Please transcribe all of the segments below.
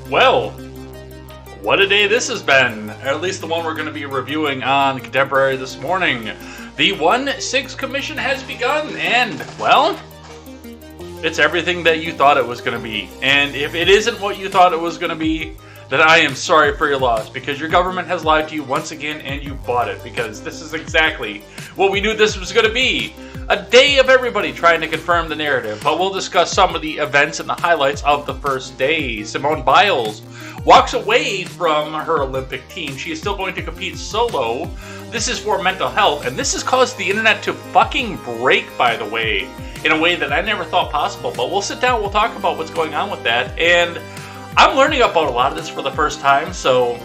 Well, what a day this has been, or at least the one we're going to be reviewing on Contemporary this morning. The 1/6 Commission has begun, and, well, it's everything that you thought it was going to be. And if it isn't what you thought it was going to be, then I am sorry for your loss, because your government has lied to you once again, and you bought it, because this is exactly what we knew this was going to be. A day of everybody trying to confirm the narrative, but we'll discuss some of the events and the highlights of the first day. Simone Biles walks away from her Olympic team. She is still going to compete solo. This is for mental health, and this has caused the internet to fucking break, by the way, in a way that I never thought possible. But we'll sit down, we'll talk about what's going on with that, and I'm learning about a lot of this for the first time, so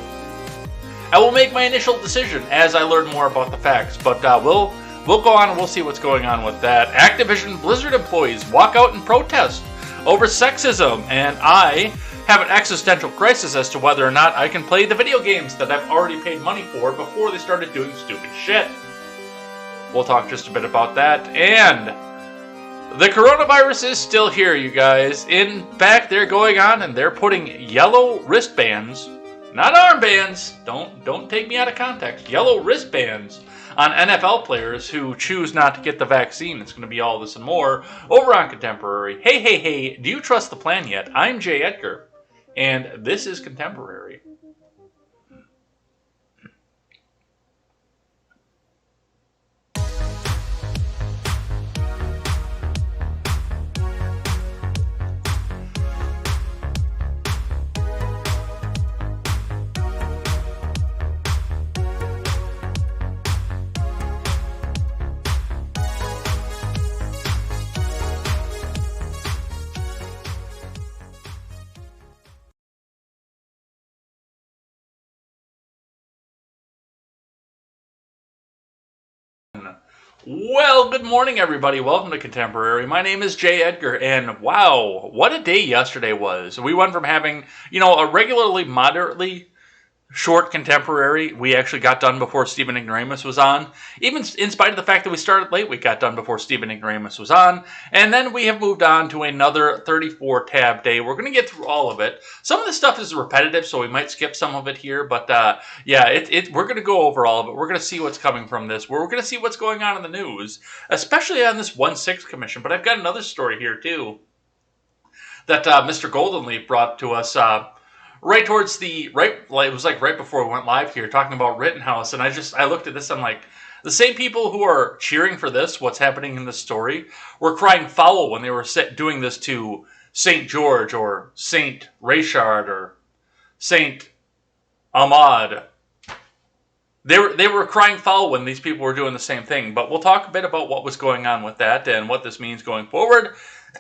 I will make my initial decision as I learn more about the facts, but we'll go on and we'll see what's going on with that. Activision Blizzard employees walk out in protest over sexism, and I have an existential crisis as to whether or not I can play the video games that I've already paid money for before they started doing stupid shit. We'll talk just a bit about that, and the coronavirus is still here, you guys. In fact, they're going on and they're putting yellow wristbands, not armbands, don't take me out of context, yellow wristbands on NFL players who choose not to get the vaccine. It's going to be all this and more over on Contemporary. Hey, do you trust the plan yet? I'm Jay Edgar, and this is Contemporary. Well, good morning, everybody. Welcome to Contemporary. My name is Jay Edgar, and wow, what a day yesterday was. We went from having, a regularly moderately short Contemporary. We actually got done before Stephen Ignoramus was on. Even in spite of the fact that we started late, we got done before Stephen Ignoramus was on. And then we have moved on to another 34 tab day. We're going to get through all of it. Some of the stuff is repetitive, so we might skip some of it here. But we're going to go over all of it. We're going to see what's coming from this. We're going to see what's going on in the news, especially on this 1/6 Commission. But I've got another story here, too, that Mr. Goldenleaf brought to us right towards it was like right before we went live here, talking about Rittenhouse, and I looked at this, I'm like, the same people who are cheering for this, what's happening in this story, were crying foul when they were doing this to St. George, or St. Rayshard, or St. Ahmad. They were crying foul when these people were doing the same thing, but we'll talk a bit about what was going on with that, and what this means going forward,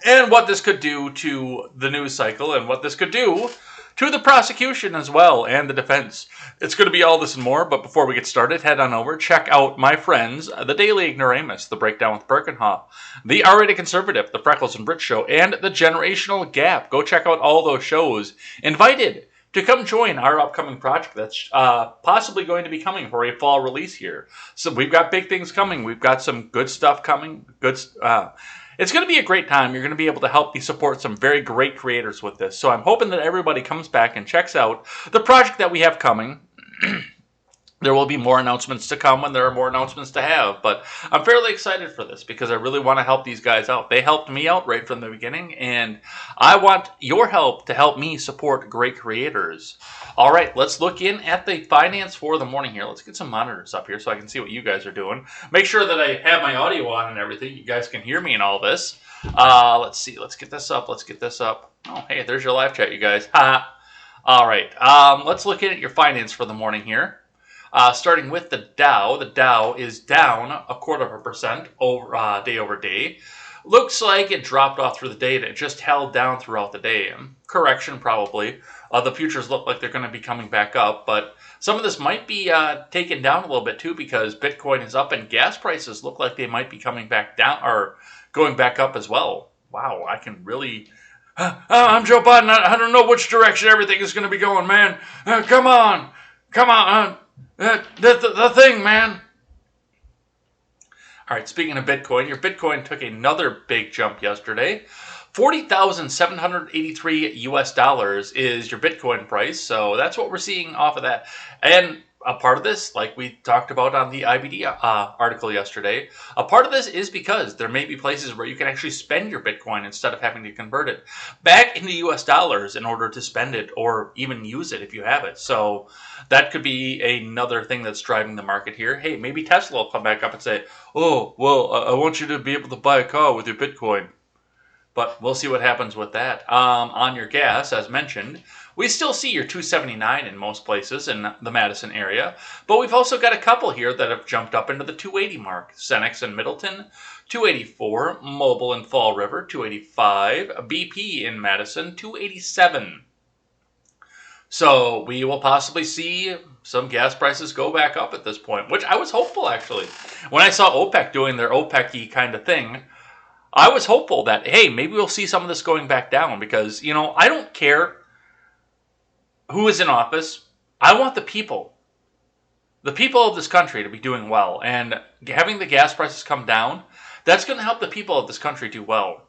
and what this could do to the news cycle, and what this could do to the prosecution as well, and the defense. It's going to be all this and more, but before we get started, head on over, check out my friends, The Daily Ignoramus, The Breakdown with Birkenhoff, The R-Rated Conservative, The Freckles and Brit Show, and The Generational Gap. Go check out all those shows. Invited to come join our upcoming project that's possibly going to be coming for a fall release here. So we've got big things coming. We've got some good stuff coming. It's going to be a great time. You're going to be able to help me support some very great creators with this. So I'm hoping that everybody comes back and checks out the project that we have coming. There will be more announcements to come when there are more announcements to have. But I'm fairly excited for this because I really want to help these guys out. They helped me out right from the beginning, and I want your help to help me support great creators. All right, let's look in at the finance for the morning here. Let's get some monitors up here so I can see what you guys are doing. Make sure that I have my audio on and everything. You guys can hear me in all this. Let's see. Let's get this up. Oh, hey, there's your live chat, you guys. All right, let's look in at your finance for the morning here. Starting with the Dow. The Dow is down 0.25% day over day. Looks like it dropped off through the day and it just held down throughout the day. Correction, probably. The futures look like they're going to be coming back up, but some of this might be taken down a little bit too because Bitcoin is up and gas prices look like they might be coming back down or going back up as well. Wow, I can really... I'm Joe Biden. I don't know which direction everything is going to be going, man. Come on. The thing, man. All right, speaking of Bitcoin, your Bitcoin took another big jump yesterday. $40,783 US dollars is your Bitcoin price. So that's what we're seeing off of that. And a part of this, like we talked about on the IBD article yesterday, a part of this is because there may be places where you can actually spend your Bitcoin instead of having to convert it back into US dollars in order to spend it or even use it if you have it. So that could be another thing that's driving the market here. Hey, maybe Tesla will come back up and say, oh, well, I want you to be able to buy a car with your Bitcoin. But we'll see what happens with that. On your gas, as mentioned, we still see your 279 in most places in the Madison area. But we've also got a couple here that have jumped up into the 280 mark. Cenex in Middleton, 284. Mobile in Fall River, 285. BP in Madison, 287. So we will possibly see some gas prices go back up at this point, which I was hopeful, actually. When I saw OPEC doing their OPEC-y kind of thing, I was hopeful that, hey, maybe we'll see some of this going back down because, you know, I don't care who is in office. I want the people of this country to be doing well. And having the gas prices come down, that's going to help the people of this country do well.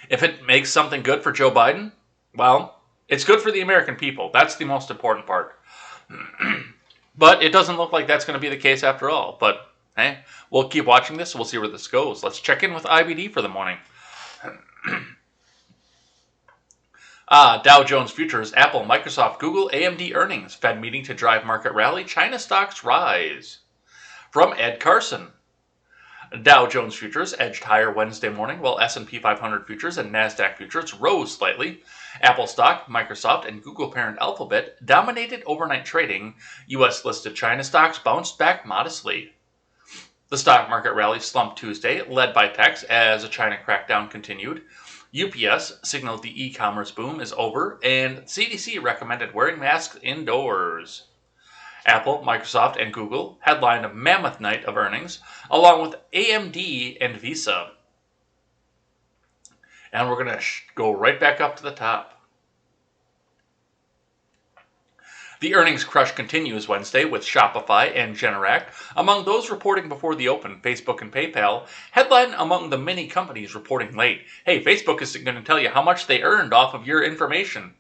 If it makes something good for Joe Biden, well, it's good for the American people. That's the most important part. But it doesn't look like that's going to be the case after all. But hey, we'll keep watching this. We'll see where this goes. Let's check in with IBD for the morning. Dow Jones Futures, Apple, Microsoft, Google, AMD earnings. Fed meeting to drive market rally. China stocks rise. From Ed Carson. Dow Jones Futures edged higher Wednesday morning, while S&P 500 Futures and NASDAQ Futures rose slightly. Apple stock, Microsoft, and Google parent Alphabet dominated overnight trading. U.S.-listed China stocks bounced back modestly. The stock market rally slumped Tuesday, led by techs as a China crackdown continued. UPS signaled the e-commerce boom is over, and CDC recommended wearing masks indoors. Apple, Microsoft, and Google headlined a mammoth night of earnings, along with AMD and Visa. And we're going to go right back up to the top. The earnings crush continues Wednesday with Shopify and Generac among those reporting before the open. Facebook and PayPal headline among the many companies reporting late. Hey, Facebook is going to tell you how much they earned off of your information.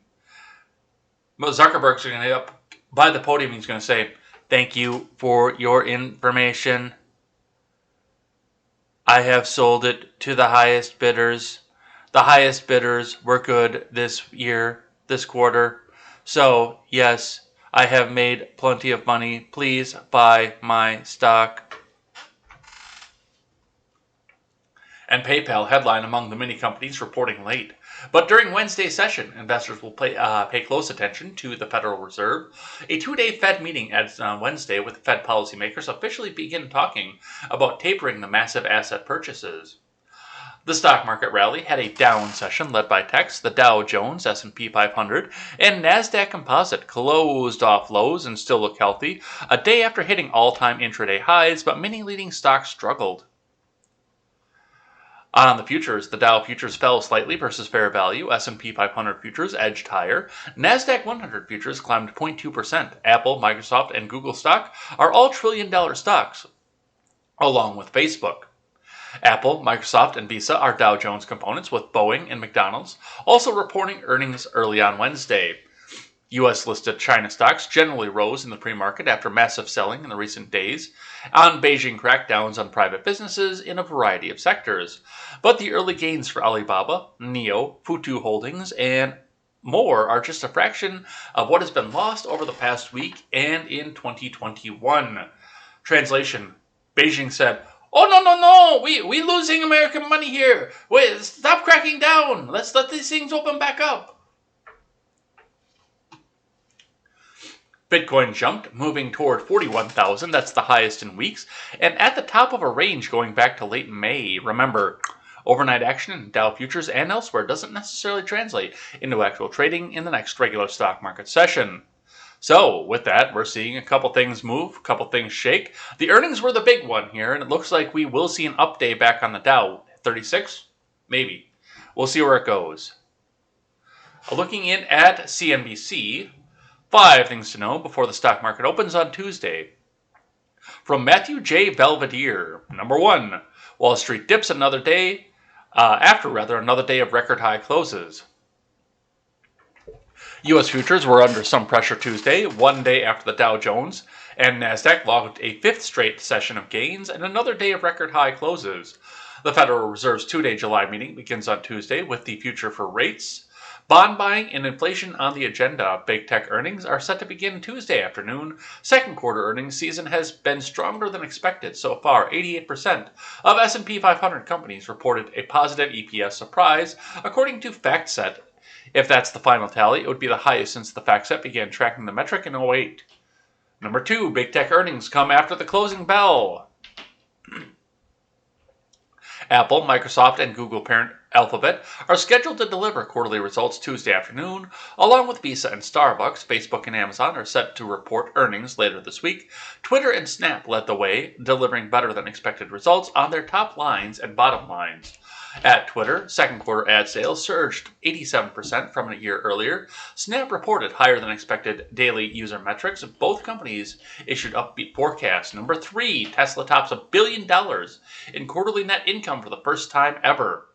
Zuckerberg's going to up by the podium. He's going to say, "Thank you for your information. I have sold it to the highest bidders. The highest bidders were good this year, this quarter. So, yes, I have made plenty of money. Please buy my stock." And PayPal headline among the many companies reporting late. But during Wednesday's session, investors will pay close attention to the Federal Reserve. A two-day Fed meeting on Wednesday with Fed policymakers officially begin talking about tapering the massive asset purchases. The stock market rally had a down session led by techs. The Dow Jones, S&P 500, and NASDAQ Composite closed off lows and still look healthy, a day after hitting all-time intraday highs, but many leading stocks struggled. On the futures, the Dow futures fell slightly versus fair value. S&P 500 futures edged higher. NASDAQ 100 futures climbed 0.2%. Apple, Microsoft, and Google stock are all trillion-dollar stocks, along with Facebook. Apple, Microsoft, and Visa are Dow Jones components, with Boeing and McDonald's also reporting earnings early on Wednesday. U.S.-listed China stocks generally rose in the pre-market after massive selling in the recent days on Beijing crackdowns on private businesses in a variety of sectors. But the early gains for Alibaba, NIO, Futu Holdings, and more are just a fraction of what has been lost over the past week and in 2021. Translation: Beijing said, "Oh, no, we losing American money here. Wait, stop cracking down. Let's let these things open back up." Bitcoin jumped, moving toward 41,000. That's the highest in weeks, and at the top of a range going back to late May. Remember, overnight action in Dow futures and elsewhere doesn't necessarily translate into actual trading in the next regular stock market session. So, with that, we're seeing a couple things move, a couple things shake. The earnings were the big one here, and it looks like we will see an up day back on the Dow. 36? Maybe. We'll see where it goes. Looking in at CNBC, 5 things to know before the stock market opens on Tuesday. From Matthew J. Belvedere. Number 1, Wall Street dips another day. after another day of record high closes. U.S. futures were under some pressure Tuesday, one day after the Dow Jones and Nasdaq logged a fifth straight session of gains and another day of record high closes. The Federal Reserve's two-day July meeting begins on Tuesday with the future for rates, bond buying, and inflation on the agenda. Big tech earnings are set to begin Tuesday afternoon. Second quarter earnings season has been stronger than expected so far. 88% of S&P 500 companies reported a positive EPS surprise, according to FactSet. If that's the final tally, it would be the highest since the FactSet began tracking the metric in 2008. Number 2, big tech earnings come after the closing bell. Apple, Microsoft, and Google parent Alphabet are scheduled to deliver quarterly results Tuesday afternoon, along with Visa and Starbucks. Facebook and Amazon are set to report earnings later this week. Twitter and Snap led the way, delivering better than expected results on their top lines and bottom lines. At Twitter, second quarter ad sales surged 87% from a year earlier. Snap reported higher than expected daily user metrics. Both companies issued upbeat forecasts. Number 3, Tesla tops $1 billion in quarterly net income for the first time ever.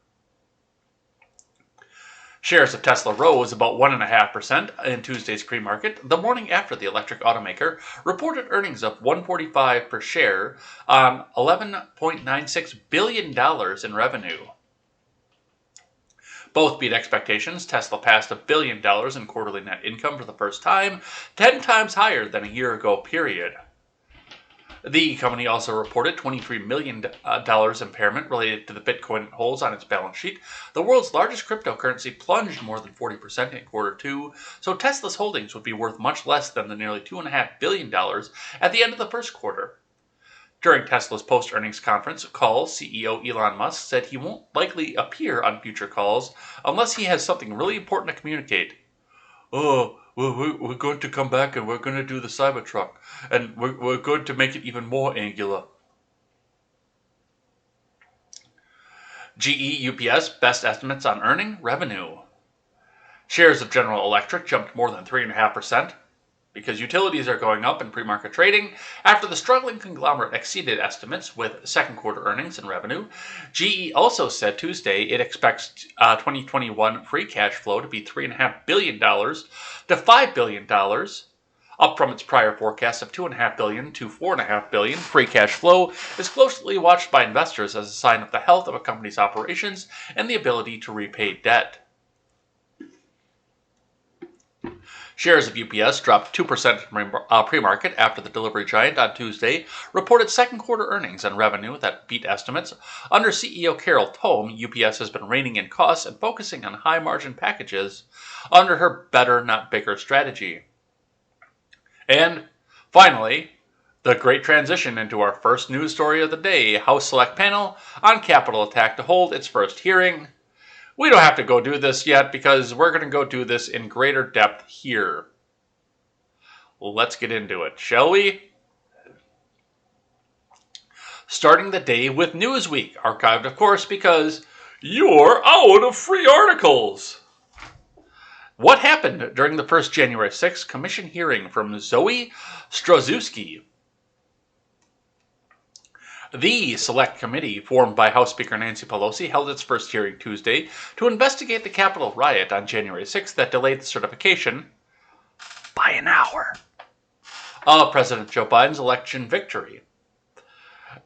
Shares of Tesla rose about 1.5% in Tuesday's pre-market, the morning after the electric automaker reported earnings of $145 per share on $11.96 billion in revenue. Both beat expectations. Tesla passed $1 billion in quarterly net income for the first time, 10 times higher than a year ago period. The company also reported $23 million impairment related to the Bitcoin it holds on its balance sheet. The world's largest cryptocurrency plunged more than 40% in quarter two, so Tesla's holdings would be worth much less than the nearly $2.5 billion at the end of the first quarter. During Tesla's post-earnings conference call, CEO Elon Musk said he won't likely appear on future calls unless he has something really important to communicate. Oh, we're going to come back and we're going to do the Cybertruck, and we're going to make it even more angular. GE UPS best estimates on earning revenue. Shares of General Electric jumped more than 3.5%. Because utilities are going up in pre-market trading after the struggling conglomerate exceeded estimates with second quarter earnings and revenue. GE also said Tuesday it expects 2021 free cash flow to be $3.5 billion to $5 billion, up from its prior forecast of $2.5 billion to $4.5 billion. Free cash flow is closely watched by investors as a sign of the health of a company's operations and the ability to repay debt. Shares of UPS dropped 2% pre-market after the delivery giant on Tuesday reported second quarter earnings and revenue that beat estimates. Under CEO Carol Tome, UPS has been reining in costs and focusing on high-margin packages under her better, not bigger strategy. And finally, the great transition into our first news story of the day. House Select Panel on Capitol attack to hold its first hearing. We don't have to go do this yet because we're going to go do this in greater depth here. Let's get into it, shall we? Starting the day with Newsweek, archived of course because you're out of free articles. What happened during the first January 6th commission hearing from Zoe Strozewski? The Select Committee, formed by House Speaker Nancy Pelosi, held its first hearing Tuesday to investigate the Capitol riot on January 6th that delayed the certification by an hour of President Joe Biden's election victory.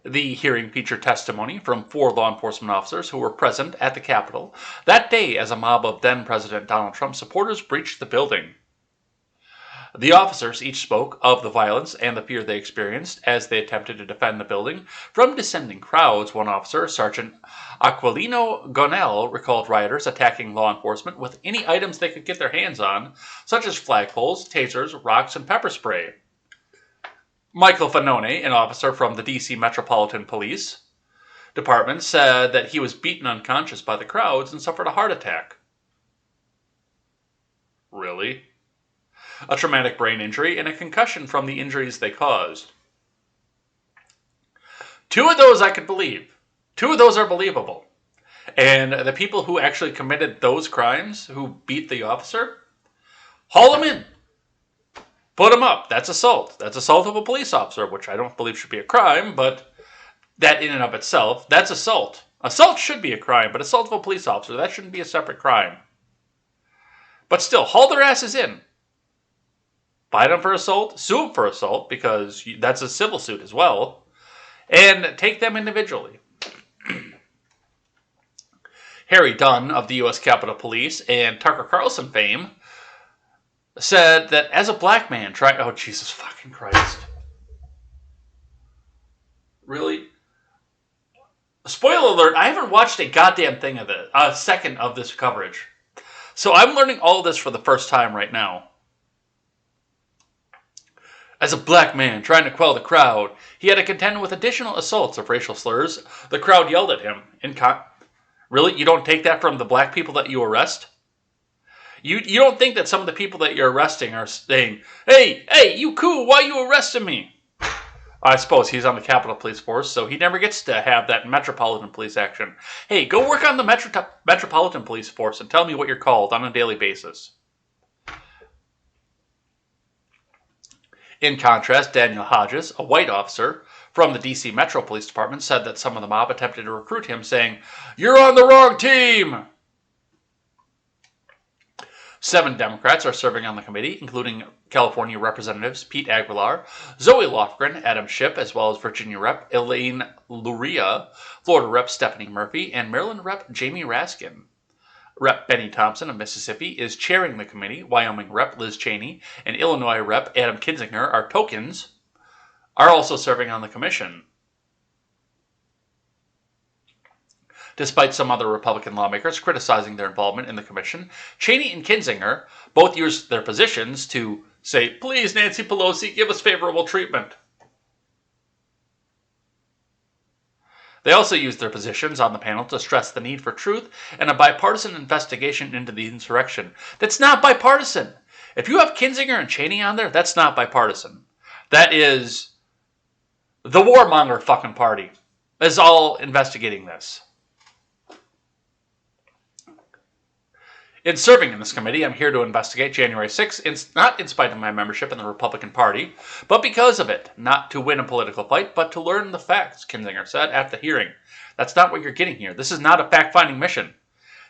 The hearing featured testimony from 4 law enforcement officers who were present at the Capitol that day as a mob of then-President Donald Trump supporters breached the building. The officers each spoke of the violence and the fear they experienced as they attempted to defend the building from descending crowds. One officer, Sergeant Aquilino Gonell, recalled rioters attacking law enforcement with any items they could get their hands on, such as flagpoles, tasers, rocks, and pepper spray. Michael Fanone, an officer from the D.C. Metropolitan Police Department, said that he was beaten unconscious by the crowds and suffered a heart attack. Really? A traumatic brain injury, and a concussion from the injuries they caused. 2 of those I could believe. 2 of those are believable. And the people who actually committed those crimes, who beat the officer, haul them in. Put them up. That's assault. That's assault of a police officer, which I don't believe should be a crime, but that in and of itself, that's assault. Assault should be a crime, but assault of a police officer, that shouldn't be a separate crime. But still, haul their asses in. Fight them for assault, sue them for assault, because that's a civil suit as well, and take them individually. Harry Dunn of the U.S. Capitol Police and Tucker Carlson fame said that as a black man trying... Oh, Jesus fucking Christ. Really? Spoiler alert, I haven't watched a goddamn thing of it, a second of this coverage. So I'm learning all this for the first time right now. As a black man trying to quell the crowd, he had to contend with additional assaults of racial slurs. The crowd yelled at him. Really? You don't take that from the black people that you arrest? You don't think that some of the people that you're arresting are saying, hey, you cool, why you arresting me? I suppose he's on the Capitol Police Force, so he never gets to have that Metropolitan Police action. Hey, go work on the Metropolitan Police Force and tell me what you're called on a daily basis. In contrast, Daniel Hodges, a white officer from the D.C. Metro Police Department, said that some of the mob attempted to recruit him, saying, "You're on the wrong team!" 7 Democrats are serving on the committee, including California Representatives Pete Aguilar, Zoe Lofgren, Adam Schiff, as well as Virginia Rep. Elaine Luria, Florida Rep. Stephanie Murphy, and Maryland Rep. Jamie Raskin. Rep. Benny Thompson of Mississippi is chairing the committee. Wyoming Rep. Liz Cheney and Illinois Rep. Adam Kinzinger are also serving on the commission. Despite some other Republican lawmakers criticizing their involvement in the commission, Cheney and Kinzinger both used their positions to say, "Please, Nancy Pelosi, give us favorable treatment." They also used their positions on the panel to stress the need for truth and a bipartisan investigation into the insurrection. That's not bipartisan. If you have Kinzinger and Cheney on there, that's not bipartisan. That is the warmonger fucking party is all investigating this. In serving in this committee, I'm here to investigate January 6th, not in spite of my membership in the Republican Party, but because of it. Not to win a political fight, but to learn the facts, Kinzinger said at the hearing. That's not what you're getting here. This is not a fact-finding mission.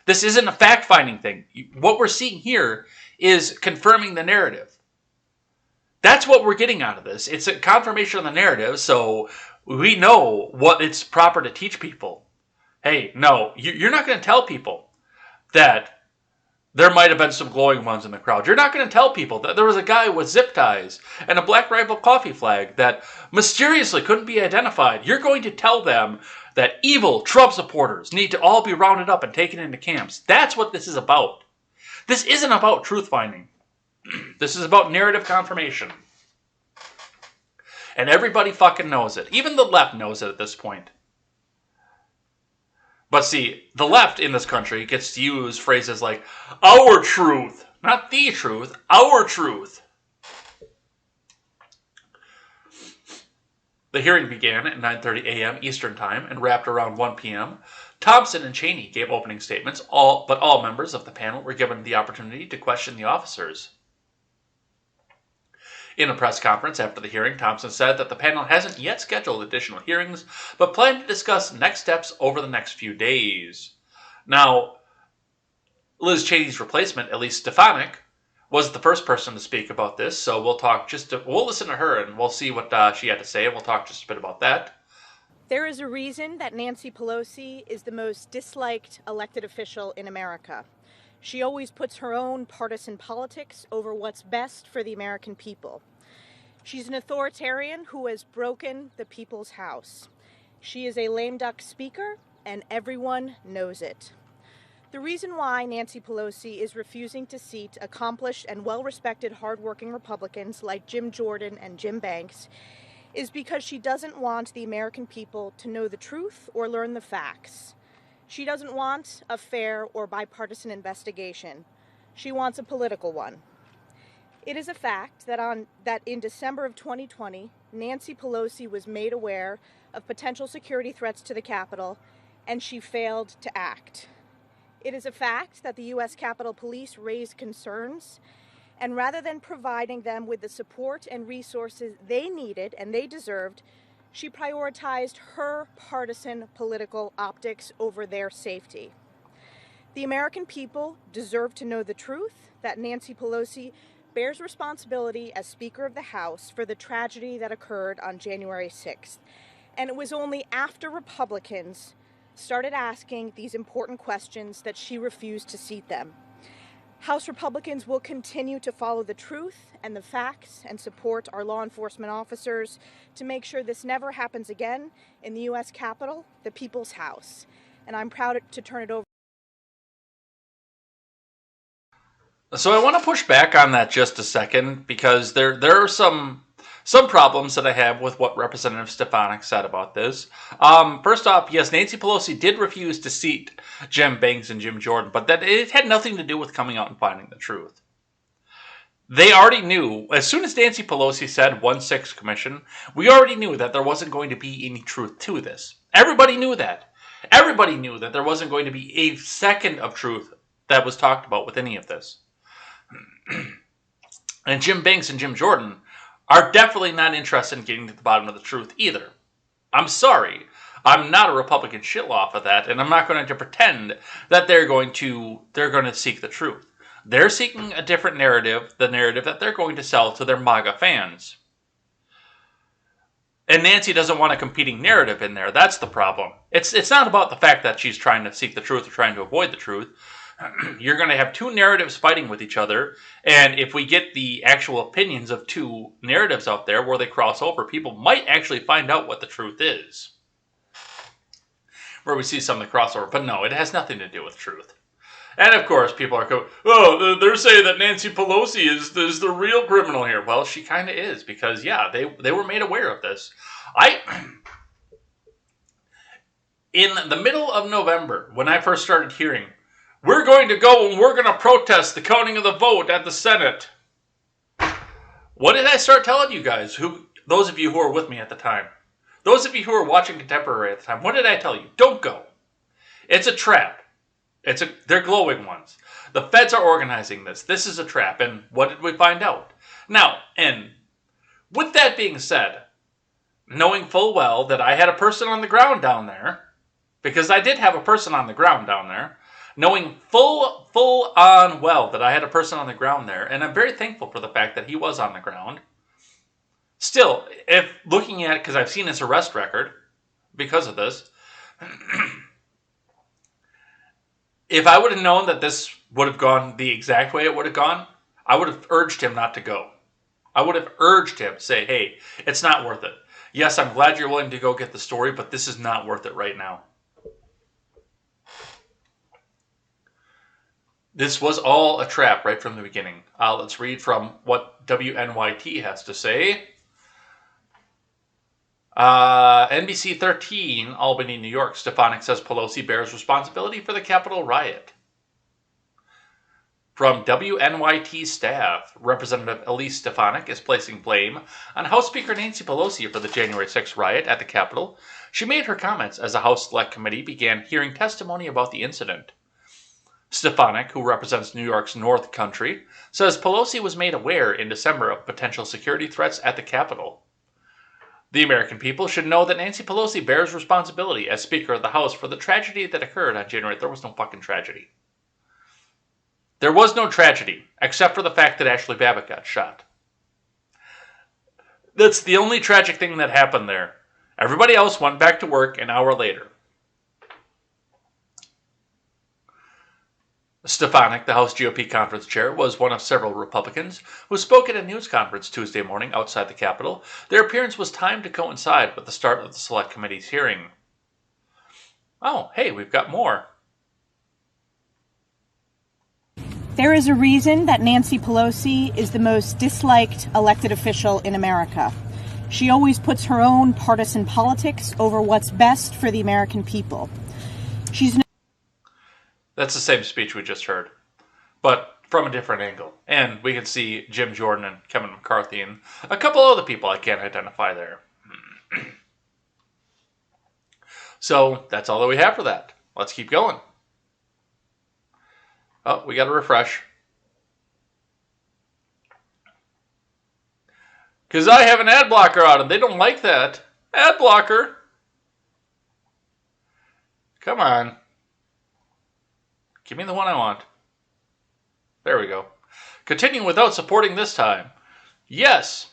This isn't a fact-finding thing. What we're seeing here is confirming the narrative. That's what we're getting out of this. It's a confirmation of the narrative, so we know what it's proper to teach people. Hey, no, you're not going to tell people that there might have been some glowing ones in the crowd. You're not going to tell people that there was a guy with zip ties and a Black Rifle coffee flag that mysteriously couldn't be identified. You're going to tell them that evil Trump supporters need to all be rounded up and taken into camps. That's what this is about. This isn't about truth-finding. This is about narrative confirmation. And everybody fucking knows it. Even the left knows it at this point. But see, the left in this country gets to use phrases like, our truth, not the truth, our truth. The hearing began at 9:30 a.m. Eastern Time and wrapped around 1 p.m. Thompson and Cheney gave opening statements, but all members of the panel were given the opportunity to question the officers. In a press conference after the hearing, Thompson said that the panel hasn't yet scheduled additional hearings, but planned to discuss next steps over the next few days. Now, Liz Cheney's replacement, Elise Stefanik, was the first person to speak about this, so we'll listen to her and we'll see what she had to say, and we'll talk just a bit about that. There is a reason that Nancy Pelosi is the most disliked elected official in America. She always puts her own partisan politics over what's best for the American people. She's an authoritarian who has broken the people's house. She is a lame duck speaker, and everyone knows it. The reason why Nancy Pelosi is refusing to seat accomplished and well-respected hardworking Republicans like Jim Jordan and Jim Banks is because she doesn't want the American people to know the truth or learn the facts. She doesn't want a fair or bipartisan investigation. She wants a political one. It is a fact that in December of 2020, Nancy Pelosi was made aware of potential security threats to the Capitol, and she failed to act. It is a fact that the U.S. Capitol Police raised concerns, and rather than providing them with the support and resources they needed and they deserved She prioritized her partisan political optics over their safety. The American people deserve to know the truth that Nancy Pelosi bears responsibility as Speaker of the House for the tragedy that occurred on January 6th. And it was only after Republicans started asking these important questions that she refused to seat them. House Republicans will continue to follow the truth and the facts and support our law enforcement officers to make sure this never happens again in the U.S. Capitol, the People's House. And I'm proud to turn it over. So I want to push back on that just a second, because there are some problems that I have with what Representative Stefanik said about this. First off, yes, Nancy Pelosi did refuse to seat Jim Banks and Jim Jordan, but that it had nothing to do with coming out and finding the truth. They already knew, as soon as Nancy Pelosi said 1-6 commission, we already knew that there wasn't going to be any truth to this. Everybody knew that. Everybody knew that there wasn't going to be a second of truth that was talked about with any of this. And Jim Banks and Jim Jordan are definitely not interested in getting to the bottom of the truth either. I'm sorry. I'm not a Republican shit-off of that, and I'm not going to pretend that they're going to seek the truth. They're seeking a different narrative, the narrative that they're going to sell to their MAGA fans. And Nancy doesn't want a competing narrative in there. That's the problem. It's not about the fact that she's trying to seek the truth or trying to avoid the truth. You're going to have two narratives fighting with each other, and if we get the actual opinions of two narratives out there where they cross over, people might actually find out what the truth is. Where we see some of the crossover, but no, it has nothing to do with truth. And of course, people are going, oh, they're saying that Nancy Pelosi is the real criminal here. Well, she kind of is, because yeah, they were made aware of this. In the middle of November, when I first started hearing, we're going to go and we're going to protest the counting of the vote at the Senate. What did I start telling you guys? Those of you who were with me at the time. Those of you who were watching Contemporary at the time. What did I tell you? Don't go. It's a trap. They're glowing ones. The feds are organizing this. This is a trap. And what did we find out? Now, and with that being said, knowing full well that I had a person on the ground down there, because I did have a person on the ground down there, knowing full on well that I had a person on the ground there, and I'm very thankful for the fact that he was on the ground. Still, if looking at it, because I've seen his arrest record because of this, if I would have known that this would have gone the exact way it would have gone, I would have urged him not to go. I would have urged him to say, hey, it's not worth it. Yes, I'm glad you're willing to go get the story, but this is not worth it right now. This was all a trap right from the beginning. Let's read from what WNYT has to say. NBC 13, Albany, New York. Stefanik says Pelosi bears responsibility for the Capitol riot. From WNYT staff, Representative Elise Stefanik is placing blame on House Speaker Nancy Pelosi for the January 6th riot at the Capitol. She made her comments as the House Select Committee began hearing testimony about the incident. Stefanik, who represents New York's North Country, says Pelosi was made aware in December of potential security threats at the Capitol. The American people should know that Nancy Pelosi bears responsibility as Speaker of the House for the tragedy that occurred on January. There was no fucking tragedy. There was no tragedy, except for the fact that Ashley Babbitt got shot. That's the only tragic thing that happened there. Everybody else went back to work an hour later. Stefanik, the House GOP conference chair, was one of several Republicans who spoke at a news conference Tuesday morning outside the Capitol. Their appearance was timed to coincide with the start of the Select Committee's hearing. Oh, hey, we've got more. There is a reason that Nancy Pelosi is the most disliked elected official in America. She always puts her own partisan politics over what's best for the American people. That's the same speech we just heard, but from a different angle. And we can see Jim Jordan and Kevin McCarthy and a couple other people I can't identify there. So that's all that we have for that. Let's keep going. Oh, we got to refresh. Because I have an ad blocker out and they don't like that. Ad blocker. Come on. Give me the one I want. There we go. Continuing without supporting this time. Yes.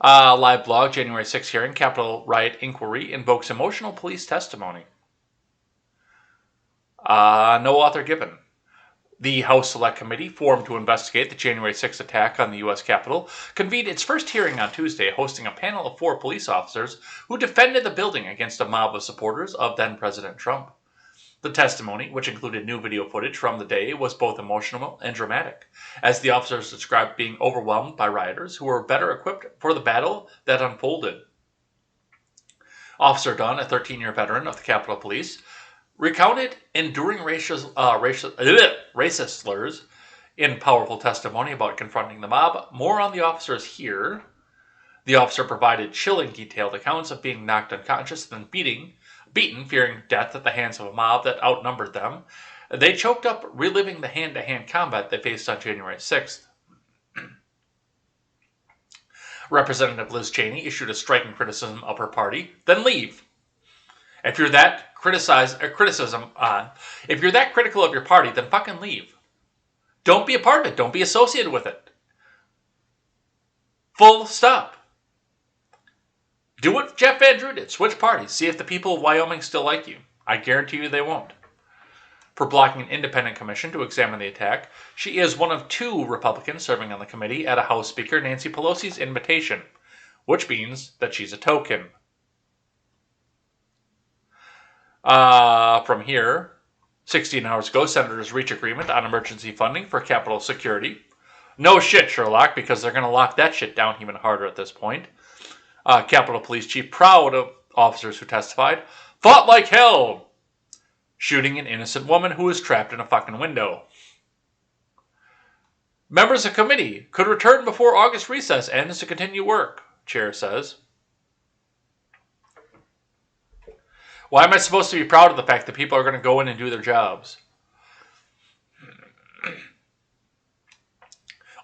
Live blog, January 6th hearing, Capitol riot inquiry invokes emotional police testimony. No author given. The House Select Committee, formed to investigate the January 6th attack on the U.S. Capitol, convened its first hearing on Tuesday, hosting a panel of 4 police officers who defended the building against a mob of supporters of then-President Trump. The testimony, which included new video footage from the day, was both emotional and dramatic, as the officers described being overwhelmed by rioters who were better equipped for the battle that unfolded. Officer Dunn, a 13-year veteran of the Capitol Police, recounted enduring racist slurs in powerful testimony about confronting the mob. More on the officers here. The officer provided chilling, detailed accounts of being knocked unconscious, then beaten, fearing death at the hands of a mob that outnumbered them. They choked up, reliving the hand-to-hand combat they faced on January 6th. Representative Liz Cheney issued a striking criticism of her party. Then leave. If you're that if you're that critical of your party, then fucking leave. Don't be a part of it. Don't be associated with it. Full stop. Do what Jeff Van Drew did. Switch parties. See if the people of Wyoming still like you. I guarantee you they won't. For blocking an independent commission to examine the attack, she is one of 2 Republicans serving on the committee at a House Speaker Nancy Pelosi's invitation, which means that she's a token. From here, 16 hours ago, senators reach agreement on emergency funding for Capitol security. No shit, Sherlock, because they're going to lock that shit down even harder at this point. Capitol Police Chief, proud of officers who testified, fought like hell, shooting an innocent woman who was trapped in a fucking window. Members of committee could return before August recess ends to continue work, chair says. Why am I supposed to be proud of the fact that people are going to go in and do their jobs?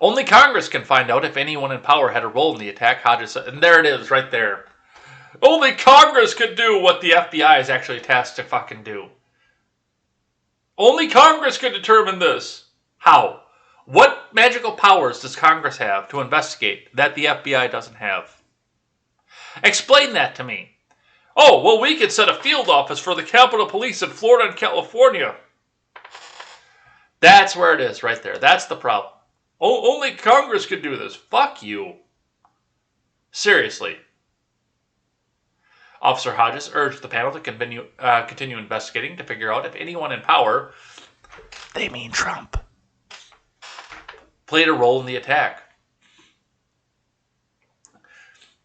Only Congress can find out if anyone in power had a role in the attack, Hodges said. And there it is, right there. Only Congress can do what the FBI is actually tasked to fucking do. Only Congress can determine this. How? What magical powers does Congress have to investigate that the FBI doesn't have? Explain that to me. Oh, well, we could set a field office for the Capitol Police in Florida and California. That's where it is, right there. That's the problem. Oh, only Congress could do this. Fuck you. Seriously. Officer Hodges urged the panel to continue investigating to figure out if anyone in power, they mean Trump, played a role in the attack.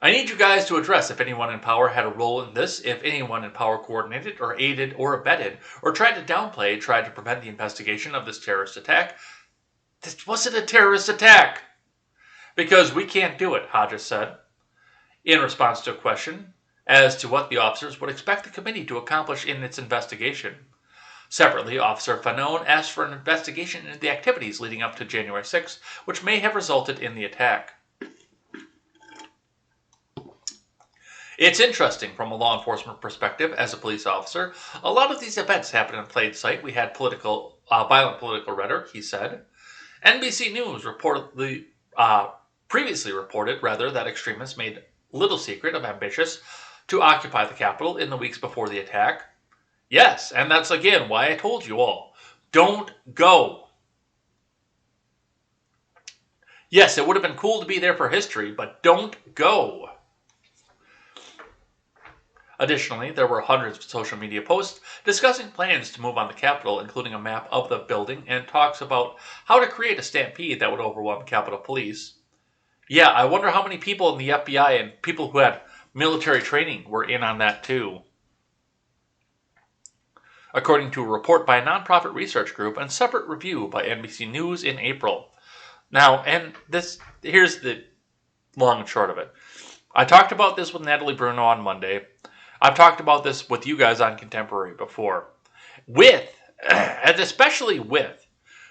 I need you guys to address if anyone in power had a role in this, if anyone in power coordinated or aided or abetted or tried to downplay, tried to prevent the investigation of this terrorist attack. This wasn't a terrorist attack. Because we can't do it, Hodges said, in response to a question as to what the officers would expect the committee to accomplish in its investigation. Separately, Officer Fanone asked for an investigation into the activities leading up to January 6th, which may have resulted in the attack. It's interesting from a law enforcement perspective as a police officer. A lot of these events happen in plain sight. We had violent political rhetoric, he said. NBC News previously reported that extremists made little secret of ambitions to occupy the Capitol in the weeks before the attack. Yes, and that's again why I told you all, don't go. Yes, it would have been cool to be there for history, but don't go. Additionally, there were hundreds of social media posts discussing plans to move on the Capitol, including a map of the building and talks about how to create a stampede that would overwhelm Capitol Police. Yeah, I wonder how many people in the FBI and people who had military training were in on that too. According to a report by a nonprofit research group and separate review by NBC News in April. Now, here's the long and short of it. I talked about this with Natalie Bruno on Monday. I've talked about this with you guys on Contemporary before. And especially with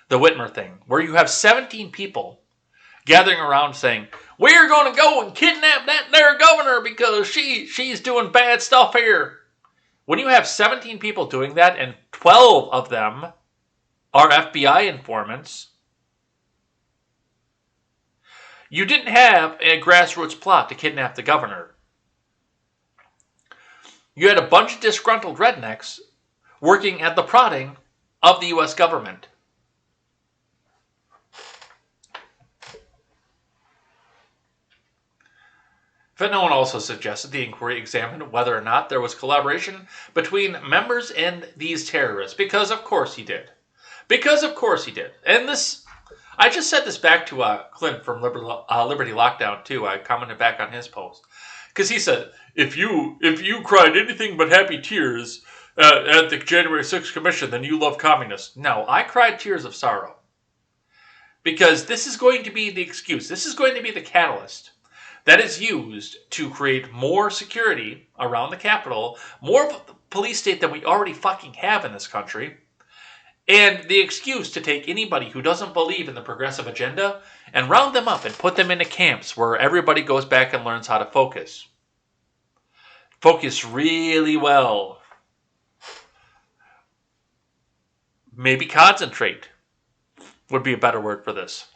the Whitmer thing, where you have 17 people gathering around saying, we're going to go and kidnap that there governor because she's doing bad stuff here. When you have 17 people doing that and 12 of them are FBI informants, you didn't have a grassroots plot to kidnap the governor. You had a bunch of disgruntled rednecks working at the prodding of the U.S. government. Fenton also suggested the inquiry examine whether or not there was collaboration between members and these terrorists, because of course he did. Because of course he did. And this, I just said this back to Clint from Liberty Lockdown too. I commented back on his post. Because he said, if you cried anything but happy tears at the January 6th Commission, then you love communists. No, I cried tears of sorrow. Because this is going to be the excuse. This is going to be the catalyst that is used to create more security around the Capitol, more of a police state than we already fucking have in this country, and the excuse to take anybody who doesn't believe in the progressive agenda and round them up and put them into camps where everybody goes back and learns how to focus. Focus really well. Maybe concentrate would be a better word for this.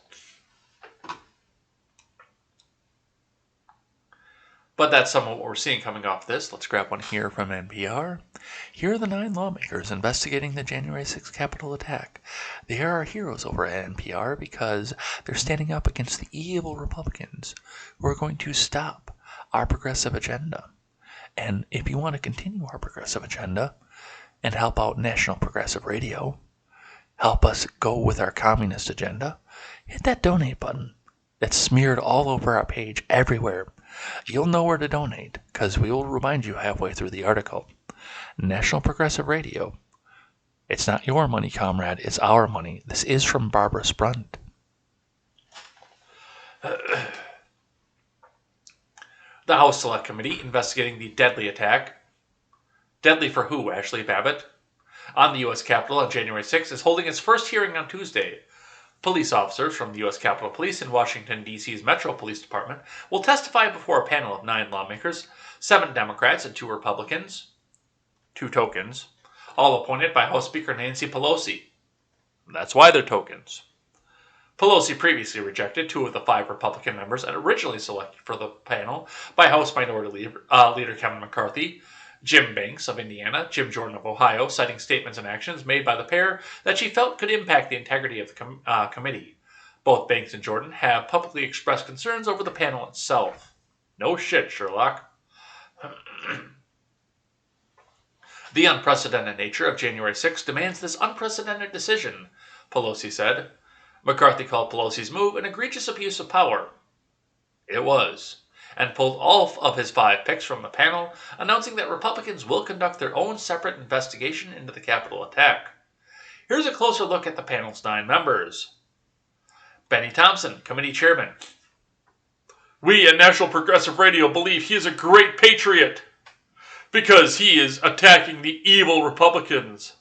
But that's some of what we're seeing coming off this. Let's grab one here from NPR. Here are the 9 lawmakers investigating the January 6th Capitol attack. They are our heroes over at NPR because they're standing up against the evil Republicans who are going to stop our progressive agenda. And if you want to continue our progressive agenda and help out National Progressive Radio, help us go with our communist agenda, hit that donate button. It's smeared all over our page everywhere. You'll know where to donate, because we will remind you halfway through the article. National Progressive Radio. It's not your money, comrade. It's our money. This is from Barbara Sprunt. The House Select Committee investigating the deadly attack. Deadly for who, Ashley Babbitt? On the U.S. Capitol on January 6th is holding its first hearing on Tuesday. Police officers from the U.S. Capitol Police and Washington, D.C.'s Metro Police Department will testify before a panel of 9 lawmakers, 7 Democrats and 2 Republicans, 2 tokens, all appointed by House Speaker Nancy Pelosi. That's why they're tokens. Pelosi previously rejected 2 of the 5 Republican members and originally selected for the panel by House Minority Leader Kevin McCarthy, Jim Banks of Indiana, Jim Jordan of Ohio, citing statements and actions made by the pair that she felt could impact the integrity of the committee. Both Banks and Jordan have publicly expressed concerns over the panel itself. No shit, Sherlock. The unprecedented nature of January 6th demands this unprecedented decision, Pelosi said. McCarthy called Pelosi's move an egregious abuse of power. It was. And pulled all of his 5 picks from the panel, announcing that Republicans will conduct their own separate investigation into the Capitol attack. Here's a closer look at the panel's 9 members. Benny Thompson, committee chairman. We at National Progressive Radio believe he is a great patriot because he is attacking the evil Republicans.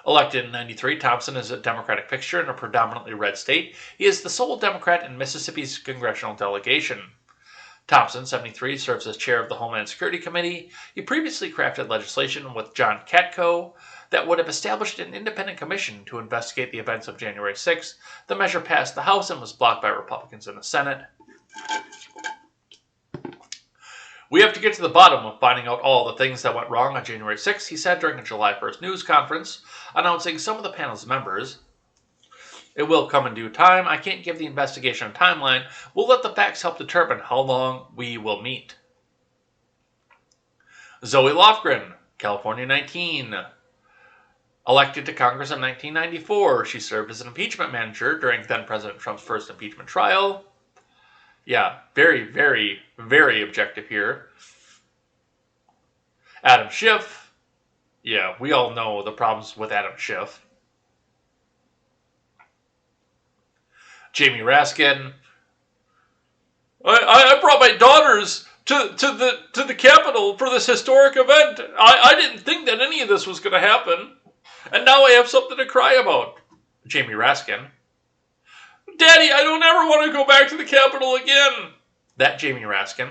Elected in 1993, Thompson is a Democratic fixture in a predominantly red state. He is the sole Democrat in Mississippi's congressional delegation. Thompson, 73, serves as chair of the Homeland Security Committee. He previously crafted legislation with John Katko that would have established an independent commission to investigate the events of January 6th. The measure passed the House and was blocked by Republicans in the Senate. We have to get to the bottom of finding out all the things that went wrong on January 6th, he said during a July 1st news conference, announcing some of the panel's members. It will come in due time. I can't give the investigation a timeline. We'll let the facts help determine how long we will meet. Zoe Lofgren, California 19. Elected to Congress in 1994, she served as an impeachment manager during then-President Trump's first impeachment trial. Yeah, very, very, very objective here. Adam Schiff. Yeah, we all know the problems with Adam Schiff. Jamie Raskin. I brought my daughters to the Capitol for this historic event. I didn't think that any of this was going to happen. And now I have something to cry about. Jamie Raskin. Daddy, I don't ever want to go back to the Capitol again. That Jamie Raskin.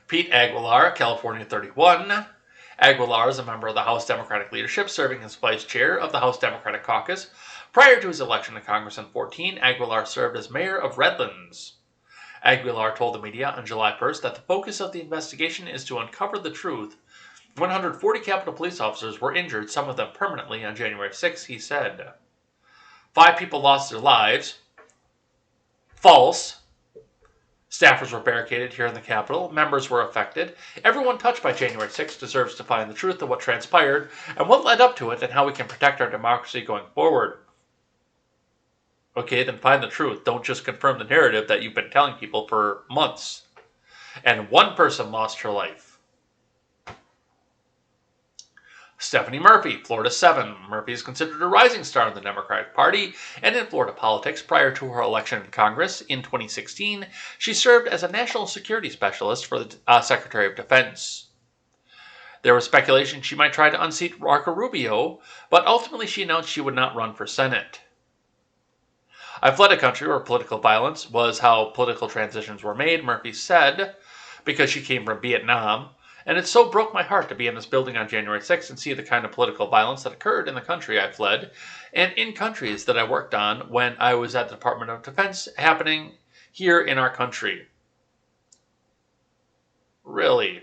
Pete Aguilar, California 31. Aguilar is a member of the House Democratic leadership, serving as vice chair of the House Democratic Caucus. Prior to his election to Congress in 2014, Aguilar served as mayor of Redlands. Aguilar told the media on July 1st that the focus of the investigation is to uncover the truth. 140 Capitol police officers were injured, some of them permanently, on January 6, he said. 5 people lost their lives. False. Staffers were barricaded here in the Capitol. Members were affected. Everyone touched by January 6 deserves to find the truth of what transpired and what led up to it and how we can protect our democracy going forward. Okay, then find the truth. Don't just confirm the narrative that you've been telling people for months. And 1 person lost her life. Stephanie Murphy, Florida 7. Murphy is considered a rising star in the Democratic Party and in Florida politics. Prior to her election in Congress in 2016, she served as a national security specialist for the Secretary of Defense. There was speculation she might try to unseat Marco Rubio, but ultimately she announced she would not run for Senate. I fled a country where political violence was how political transitions were made, Murphy said, because she came from Vietnam. And it so broke my heart to be in this building on January 6th and see the kind of political violence that occurred in the country I fled and in countries that I worked on when I was at the Department of Defense happening here in our country. Really?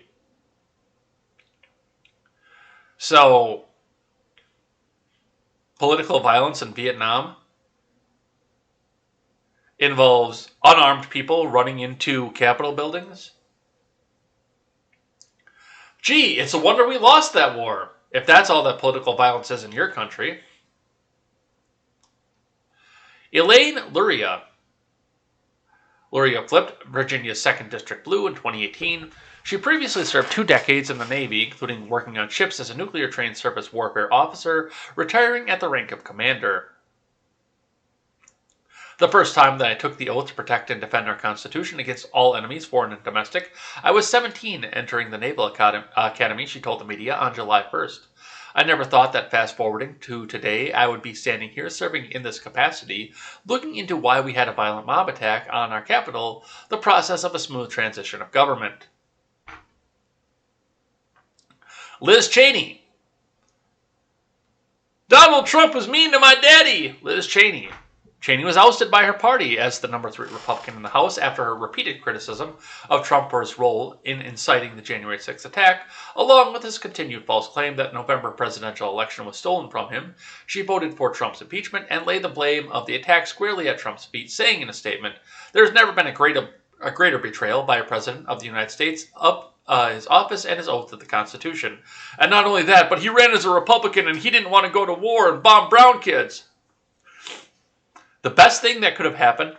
So, political violence in Vietnam involves unarmed people running into Capitol buildings? Gee, it's a wonder we lost that war, if that's all that political violence is in your country. Elaine Luria. Luria flipped Virginia's 2nd District blue in 2018. She previously served 2 decades in the Navy, including working on ships as a nuclear-trained surface warfare officer, retiring at the rank of commander. The first time that I took the oath to protect and defend our Constitution against all enemies, foreign and domestic, I was 17, entering the Naval Academy, she told the media on July 1st. I never thought that fast-forwarding to today, I would be standing here serving in this capacity, looking into why we had a violent mob attack on our capital, the process of a smooth transition of government. Liz Cheney. Donald Trump was mean to my daddy, Liz Cheney. Cheney was ousted by her party as the number 3 Republican in the House after her repeated criticism of Trump for his role in inciting the January 6th attack, along with his continued false claim that November presidential election was stolen from him. She voted for Trump's impeachment and laid the blame of the attack squarely at Trump's feet, saying in a statement, "There's never been a greater betrayal by a president of the United States of his office and his oath to the Constitution. And not only that, but he ran as a Republican and he didn't want to go to war and bomb brown kids." The best thing that could have happened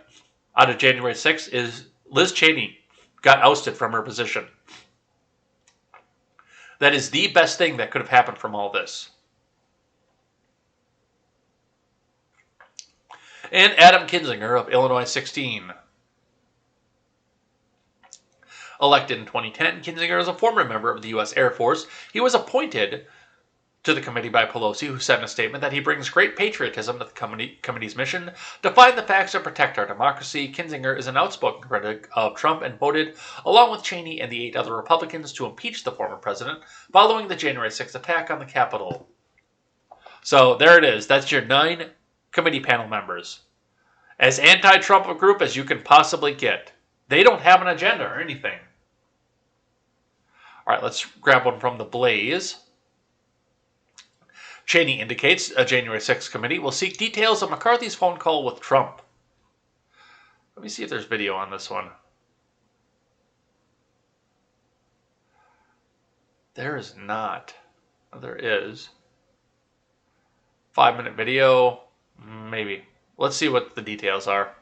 out of January 6th is Liz Cheney got ousted from her position. That is the best thing that could have happened from all this. And Adam Kinzinger of Illinois 16. Elected in 2010, Kinzinger is a former member of the U.S. Air Force. He was appointed to the committee by Pelosi, who said in a statement that he brings great patriotism to the committee's mission to find the facts and protect our democracy. Kinzinger is an outspoken critic of Trump and voted, along with Cheney and the 8 other Republicans, to impeach the former president following the January 6th attack on the Capitol. So there it is. That's your 9 committee panel members. As anti-Trump a group as you can possibly get. They don't have an agenda or anything. All right, let's grab one from the Blaze. Cheney indicates a January 6th committee will seek details of McCarthy's phone call with Trump. Let me see if there's video on this one. There is not. There is. 5-minute video. Maybe. Let's see what the details are.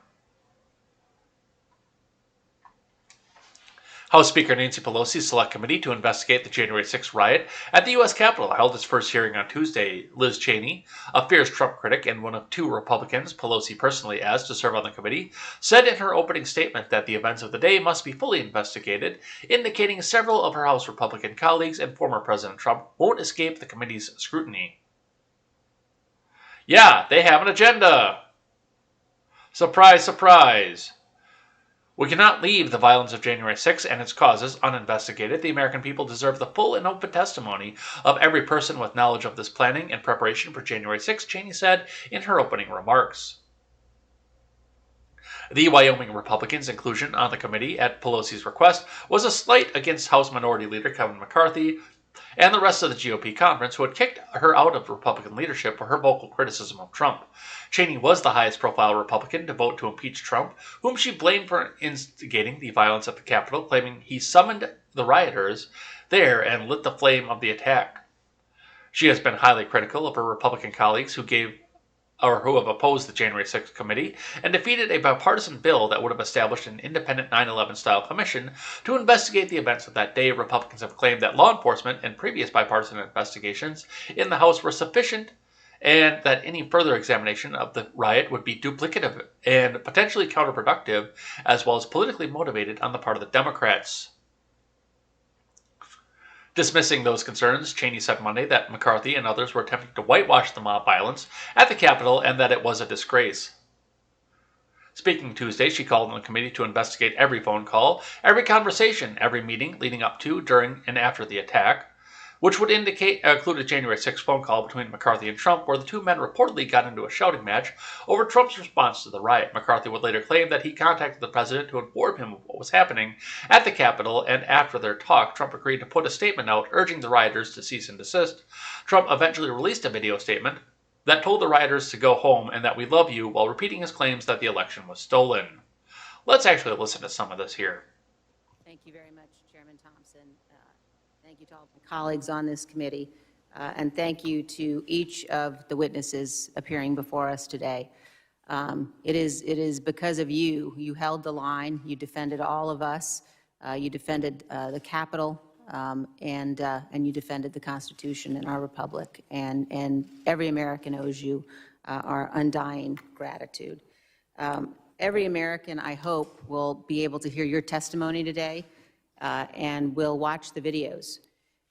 House Speaker Nancy Pelosi's Select Committee to investigate the January 6th riot at the U.S. Capitol held its first hearing on Tuesday. Liz Cheney, a fierce Trump critic and one of 2 Republicans Pelosi personally asked to serve on the committee, said in her opening statement that the events of the day must be fully investigated, indicating several of her House Republican colleagues and former President Trump won't escape the committee's scrutiny. Yeah, they have an agenda. Surprise, surprise. We cannot leave the violence of January 6th and its causes uninvestigated. The American people deserve the full and open testimony of every person with knowledge of this planning and preparation for January 6th, Cheney said in her opening remarks. The Wyoming Republicans' inclusion on the committee at Pelosi's request was a slight against House Minority Leader Kevin McCarthy and the rest of the GOP conference, who had kicked her out of Republican leadership for her vocal criticism of Trump. Cheney was the highest-profile Republican to vote to impeach Trump, whom she blamed for instigating the violence at the Capitol, claiming he summoned the rioters there and lit the flame of the attack. She has been highly critical of her Republican colleagues who have opposed the January 6th committee and defeated a bipartisan bill that would have established an independent 9/11 style commission to investigate the events of that day. Republicans have claimed that law enforcement and previous bipartisan investigations in the House were sufficient and that any further examination of the riot would be duplicative and potentially counterproductive, as well as politically motivated on the part of the Democrats. Dismissing those concerns, Cheney said Monday that McCarthy and others were attempting to whitewash the mob violence at the Capitol and that it was a disgrace. Speaking Tuesday, she called on the committee to investigate every phone call, every conversation, every meeting leading up to, during, and after the attack, which would include a January 6th phone call between McCarthy and Trump, where the two men reportedly got into a shouting match over Trump's response to the riot. McCarthy would later claim that he contacted the president to inform him of what was happening at the Capitol, and after their talk, Trump agreed to put a statement out urging the rioters to cease and desist. Trump eventually released a video statement that told the rioters to go home and that we love you, while repeating his claims that the election was stolen. Let's actually listen to some of this here. Thank you very much, Chairman Thompson. Thank you to all my colleagues on this committee, and thank you to each of the witnesses appearing before us today. It is because of you. You held the line. You defended all of us. You defended the Capitol, and you defended the Constitution and our republic. And every American owes you our undying gratitude. Every American, I hope, will be able to hear your testimony today and will watch the videos.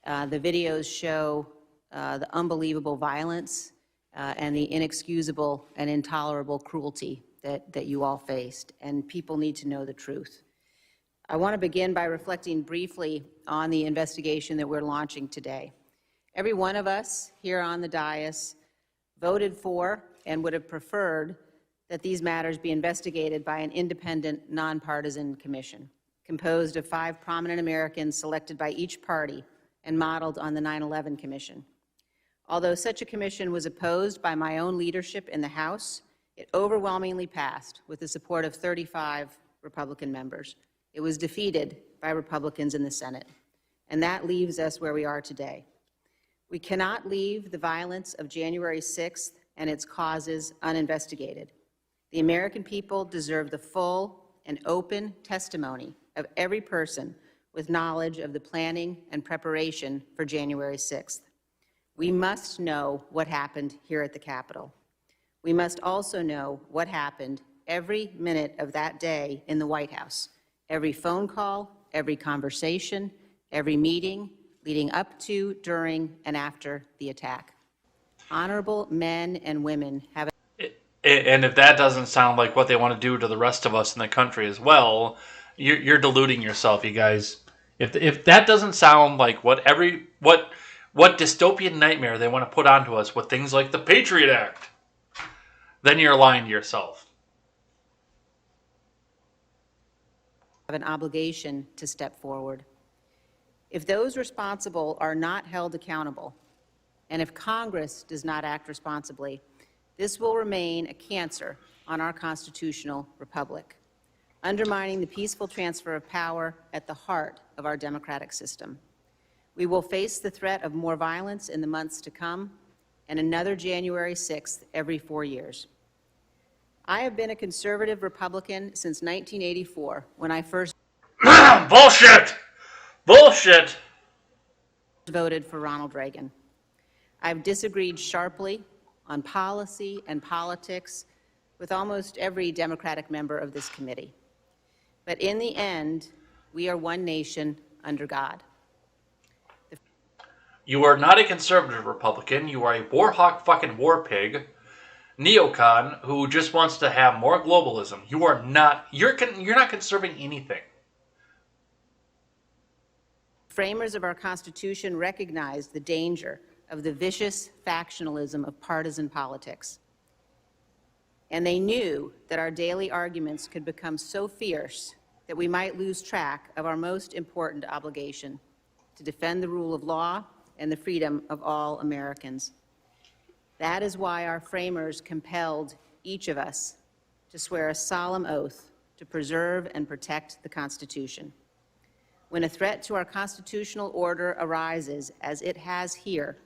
The videos show the unbelievable violence and the inexcusable and intolerable cruelty that you all faced, and people need to know the truth. I want to begin by reflecting briefly on the investigation that we're launching today. Every one of us here on the dais voted for and would have preferred that these matters be investigated by an independent, nonpartisan commission composed of 5 prominent Americans selected by each party and modeled on the 9/11 Commission. Although such a commission was opposed by my own leadership in the House, it overwhelmingly passed with the support of 35 Republican members. It was defeated by Republicans in the Senate, and that leaves us where we are today. We cannot leave the violence of January 6th and its causes uninvestigated. The American people deserve the full and open testimony of every person with knowledge of the planning and preparation for January 6th. We must know what happened here at the Capitol. We must also know what happened every minute of that day in the White House, every phone call, every conversation, every meeting leading up to, during, and after the attack. Honorable men and women have. And if that doesn't sound like what they want to do to the rest of us in the country as well, you're deluding yourself, you guys. If that doesn't sound like what dystopian nightmare they want to put onto us with things like the Patriot Act, then you're lying to yourself. Have an obligation to step forward. If those responsible are not held accountable, and if Congress does not act responsibly, this will remain a cancer on our constitutional republic, undermining the peaceful transfer of power at the heart of our democratic system. We will face the threat of more violence in the months to come and another January 6th every 4 years. I have been a conservative Republican since 1984 when I first Bullshit! Bullshit! voted for Ronald Reagan. I've disagreed sharply on policy and politics with almost every Democratic member of this committee. But in the end, we are one nation under God. You are not a conservative Republican. You are a war hawk fucking war pig. neocon who just wants to have more globalism. You're not conserving anything. Framers of our Constitution recognized the danger of the vicious factionalism of partisan politics. And they knew that our daily arguments could become so fierce that we might lose track of our most important obligation, to defend the rule of law and the freedom of all Americans. That is why our framers compelled each of us to swear a solemn oath to preserve and protect the Constitution. When a threat to our constitutional order arises, as it has here,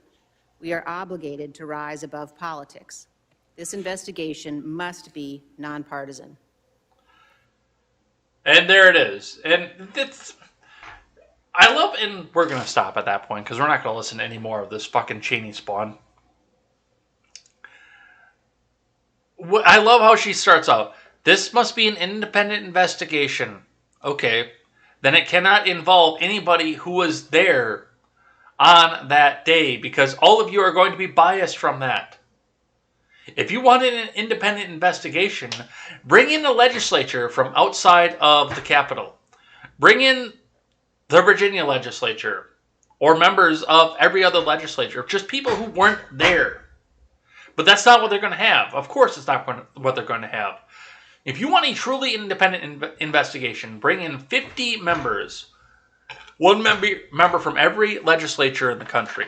we are obligated to rise above politics. This investigation must be nonpartisan. And there it is. And I love, and we're going to stop at that point because we're not going to listen to any more of this fucking Cheney spawn. I love how she starts out. This must be an independent investigation. Okay. Then it cannot involve anybody who was there on that day because all of you are going to be biased from that. If you wanted an independent investigation, bring in the legislature from outside of the Capitol. Bring in the Virginia legislature or members of every other legislature, just people who weren't there. But that's not what they're going to have. Of course it's not what they're going to have. If you want a truly independent investigation, bring in 50 members, one member from every legislature in the country.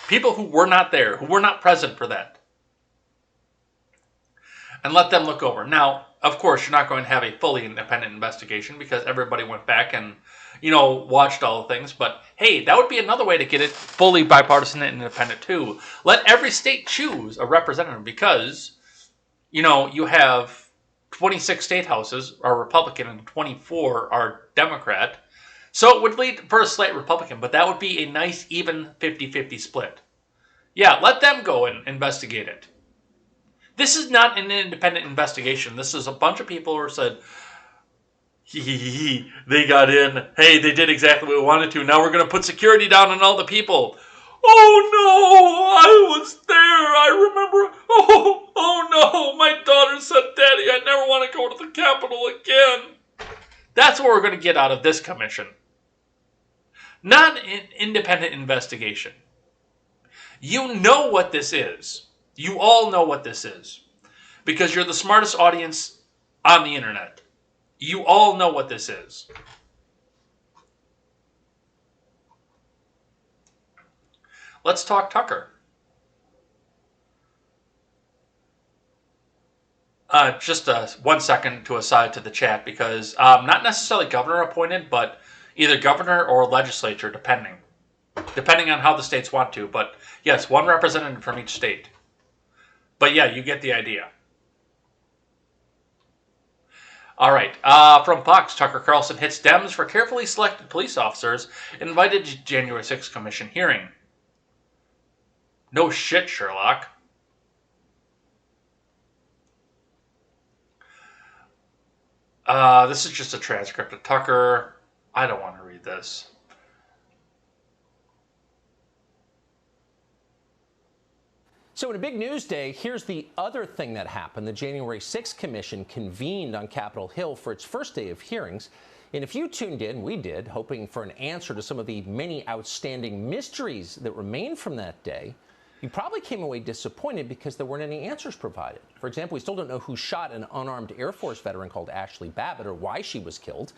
People who were not there, who were not present for that. And let them look over. Now, of course, you're not going to have a fully independent investigation because everybody went back and, watched all the things. But, hey, that would be another way to get it fully bipartisan and independent, too. Let every state choose a representative because, you have 26 state houses are Republican and 24 are Democrat. So it would lead for a slight Republican, but that would be a nice even 50-50 split. Yeah, let them go and investigate it. This is not an independent investigation. This is a bunch of people who said, they got in. Hey, they did exactly what we wanted to. Now we're going to put security down on all the people. Oh no, I was there. I remember. Oh no, my daughter said, Daddy, I never want to go to the Capitol again. That's what we're going to get out of this commission. Not an independent investigation. You know what this is. You all know what this is. Because you're the smartest audience on the internet. You all know what this is. Let's talk Tucker. Just 1 second to aside to the chat because not necessarily governor appointed, but either governor or legislature, depending on how the states want to. But yes, one representative from each state. But yeah, you get the idea. All right. From Fox, Tucker Carlson hits Dems for carefully selected police officers invited to January 6th Commission hearing. No shit, Sherlock. This is just a transcript of Tucker. I don't want to read this. So in a big news day, here's the other thing that happened. The January 6th Commission convened on Capitol Hill for its first day of hearings. And if you tuned in, we did, hoping for an answer to some of the many outstanding mysteries that remain from that day, you probably came away disappointed because there weren't any answers provided. For example, we still don't know who shot an unarmed Air Force veteran called Ashley Babbitt or why she was killed.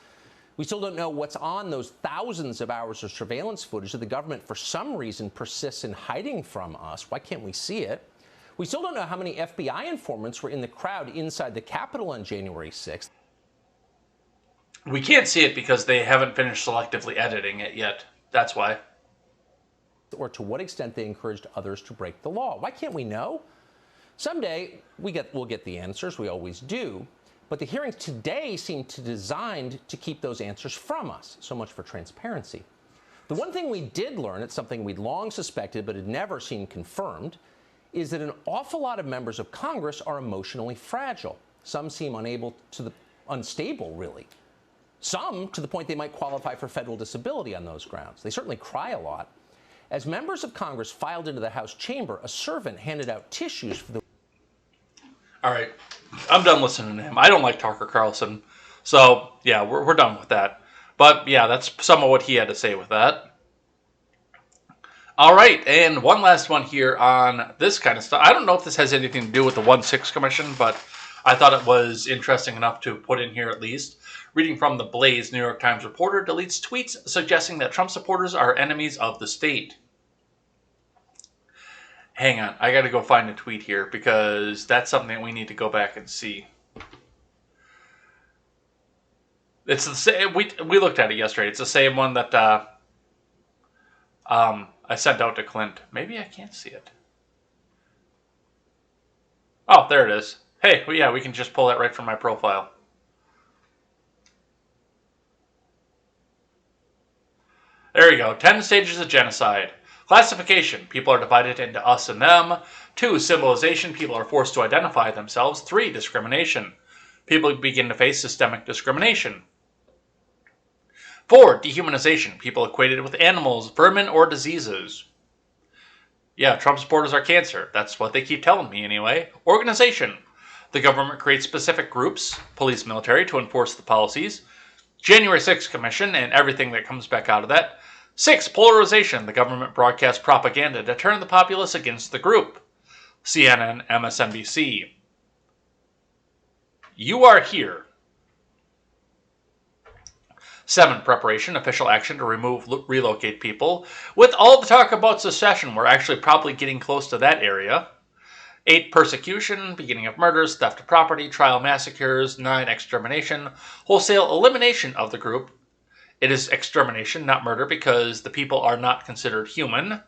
We still don't know what's on those thousands of hours of surveillance footage that the government, for some reason, persists in hiding from us. Why can't we see it? We still don't know how many FBI informants were in the crowd inside the Capitol on January 6th. We can't see it because they haven't finished selectively editing it yet. That's why. Or to what extent they encouraged others to break the law. Why can't we know? Someday, we'll get the answers. We always do. But the hearings today seem designed to keep those answers from us. So much for transparency. The one thing we did learn, it's something we'd long suspected but had never seen confirmed, is that an awful lot of members of Congress are emotionally fragile. Some seem unstable, really. Some to the point they might qualify for federal disability on those grounds. They certainly cry a lot. As members of Congress filed into the House chamber, a servant handed out tissues for the All right. I'm done listening to him. I don't like Tucker Carlson. So, yeah, we're done with that. But, yeah, that's some of what he had to say with that. All right, and one last one here on this kind of stuff. I don't know if this has anything to do with the 1-6 Commission, but I thought it was interesting enough to put in here at least. Reading from The Blaze, New York Times reporter deletes tweets suggesting that Trump supporters are enemies of the state. Hang on, I got to go find a tweet here because that's something we need to go back and see. It's the same. We looked at it yesterday. It's the same one that I sent out to Clint. Maybe I can't see it. Oh, there it is. Hey, well, yeah, we can just pull that right from my profile. There you go. 10 stages of genocide. Classification. People are divided into us and them. 2. Symbolization. People are forced to identify themselves. 3. Discrimination. People begin to face systemic discrimination. 4. Dehumanization. People equated with animals, vermin, or diseases. Yeah, Trump supporters are cancer. That's what they keep telling me anyway. Organization. The government creates specific groups, police, military, to enforce the policies. January 6th Commission and everything that comes back out of that. 6. Polarization. The government broadcasts propaganda to turn the populace against the group. CNN, MSNBC. You are here. 7. Preparation, official action to relocate people. With all the talk about secession, we're actually probably getting close to that area. 8. Persecution, beginning of murders, theft of property, trial massacres. 9. Extermination, wholesale elimination of the group. It is extermination, not murder, because the people are not considered human.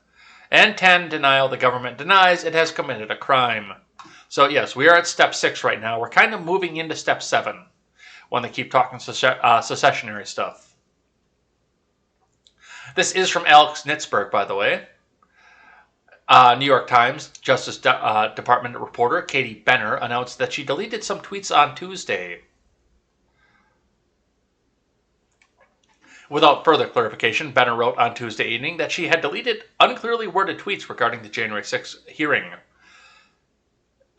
And 10. Denial, the government denies it has committed a crime. So yes, we are at step 6 right now. We're kind of moving into step 7. When they keep talking secessionary stuff. This is from Alex Nitzberg, by the way. New York Times Justice Department reporter Katie Benner announced that she deleted some tweets on Tuesday. Without further clarification, Benner wrote on Tuesday evening that she had deleted unclearly worded tweets regarding the January 6th hearing.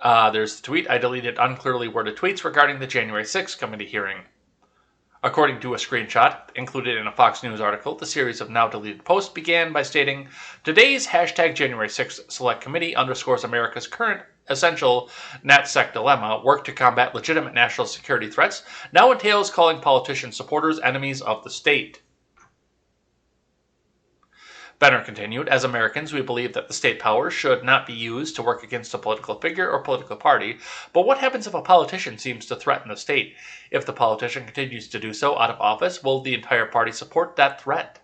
There's the tweet. I deleted unclearly worded tweets regarding the January 6th committee hearing. According to a screenshot included in a Fox News article, the series of now deleted posts began by stating, today's hashtag January 6th Select Committee underscores America's current essential NatSec dilemma. Work to combat legitimate national security threats now entails calling politician supporters enemies of the state. Benner continued, as Americans, we believe that the state power should not be used to work against a political figure or political party, but what happens if a politician seems to threaten the state? If the politician continues to do so out of office, will the entire party support that threat?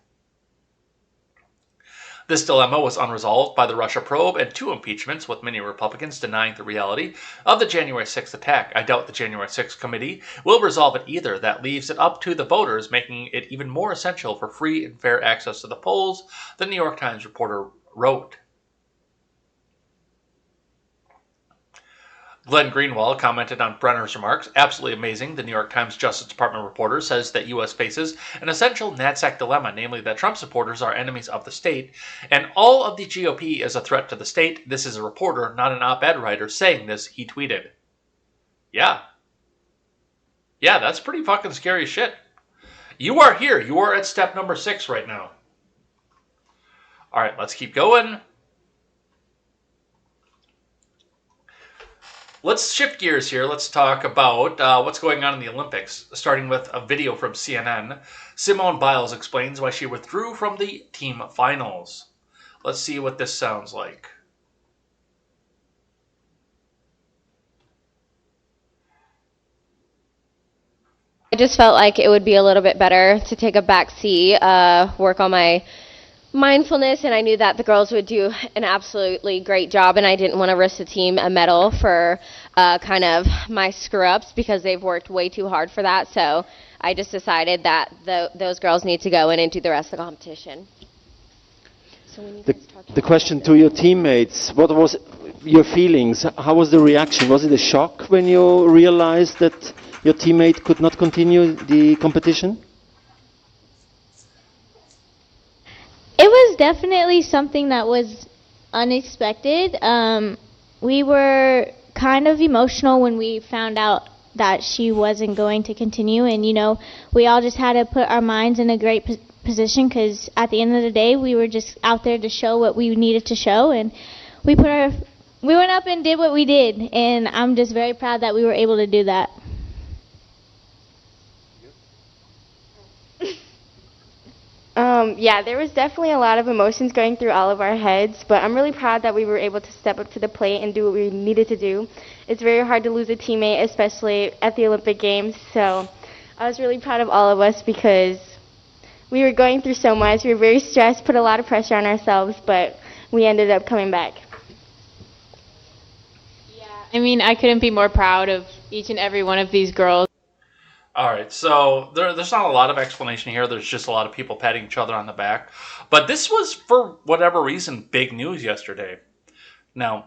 This dilemma was unresolved by the Russia probe and 2 impeachments, with many Republicans denying the reality of the January 6th attack. I doubt the January 6th committee will resolve it either. That leaves it up to the voters, making it even more essential for free and fair access to the polls, the New York Times reporter wrote. Glenn Greenwald commented on Brenner's remarks. Absolutely amazing. The New York Times Justice Department reporter says that U.S. faces an essential NatSec dilemma, namely that Trump supporters are enemies of the state, and all of the GOP is a threat to the state. This is a reporter, not an op-ed writer, saying this, he tweeted. Yeah. Yeah, that's pretty fucking scary shit. You are here. You are at step number 6 right now. All right, let's keep going. Let's shift gears here. Let's talk about what's going on in the Olympics, starting with a video from CNN. Simone Biles explains why she withdrew from the team finals. Let's see what this sounds like. I just felt like it would be a little bit better to take a back seat, work on my mindfulness, and I knew that the girls would do an absolutely great job, and I didn't want to risk the team a medal for kind of my screw-ups because they've worked way too hard for that. So I just decided that those girls need to go in and do the rest of the competition. So when you the question to your teammates, what was your feelings? How was the reaction? Was it a shock when you realized that your teammate could not continue the competition? It was definitely something that was unexpected. We were kind of emotional when we found out that she wasn't going to continue. And, you know, we all just had to put our minds in a great position, because at the end of the day, we were just out there to show what we needed to show. And we went up and did what we did. And I'm just very proud that we were able to do that. Yeah, there was definitely a lot of emotions going through all of our heads, but I'm really proud that we were able to step up to the plate and do what we needed to do. It's very hard to lose a teammate, especially at the Olympic Games, so I was really proud of all of us because we were going through so much. We were very stressed, put a lot of pressure on ourselves, but we ended up coming back. Yeah, I mean, I couldn't be more proud of each and every one of these girls. All right, so there's not a lot of explanation here. There's just a lot of people patting each other on the back. But this was, for whatever reason, big news yesterday. Now,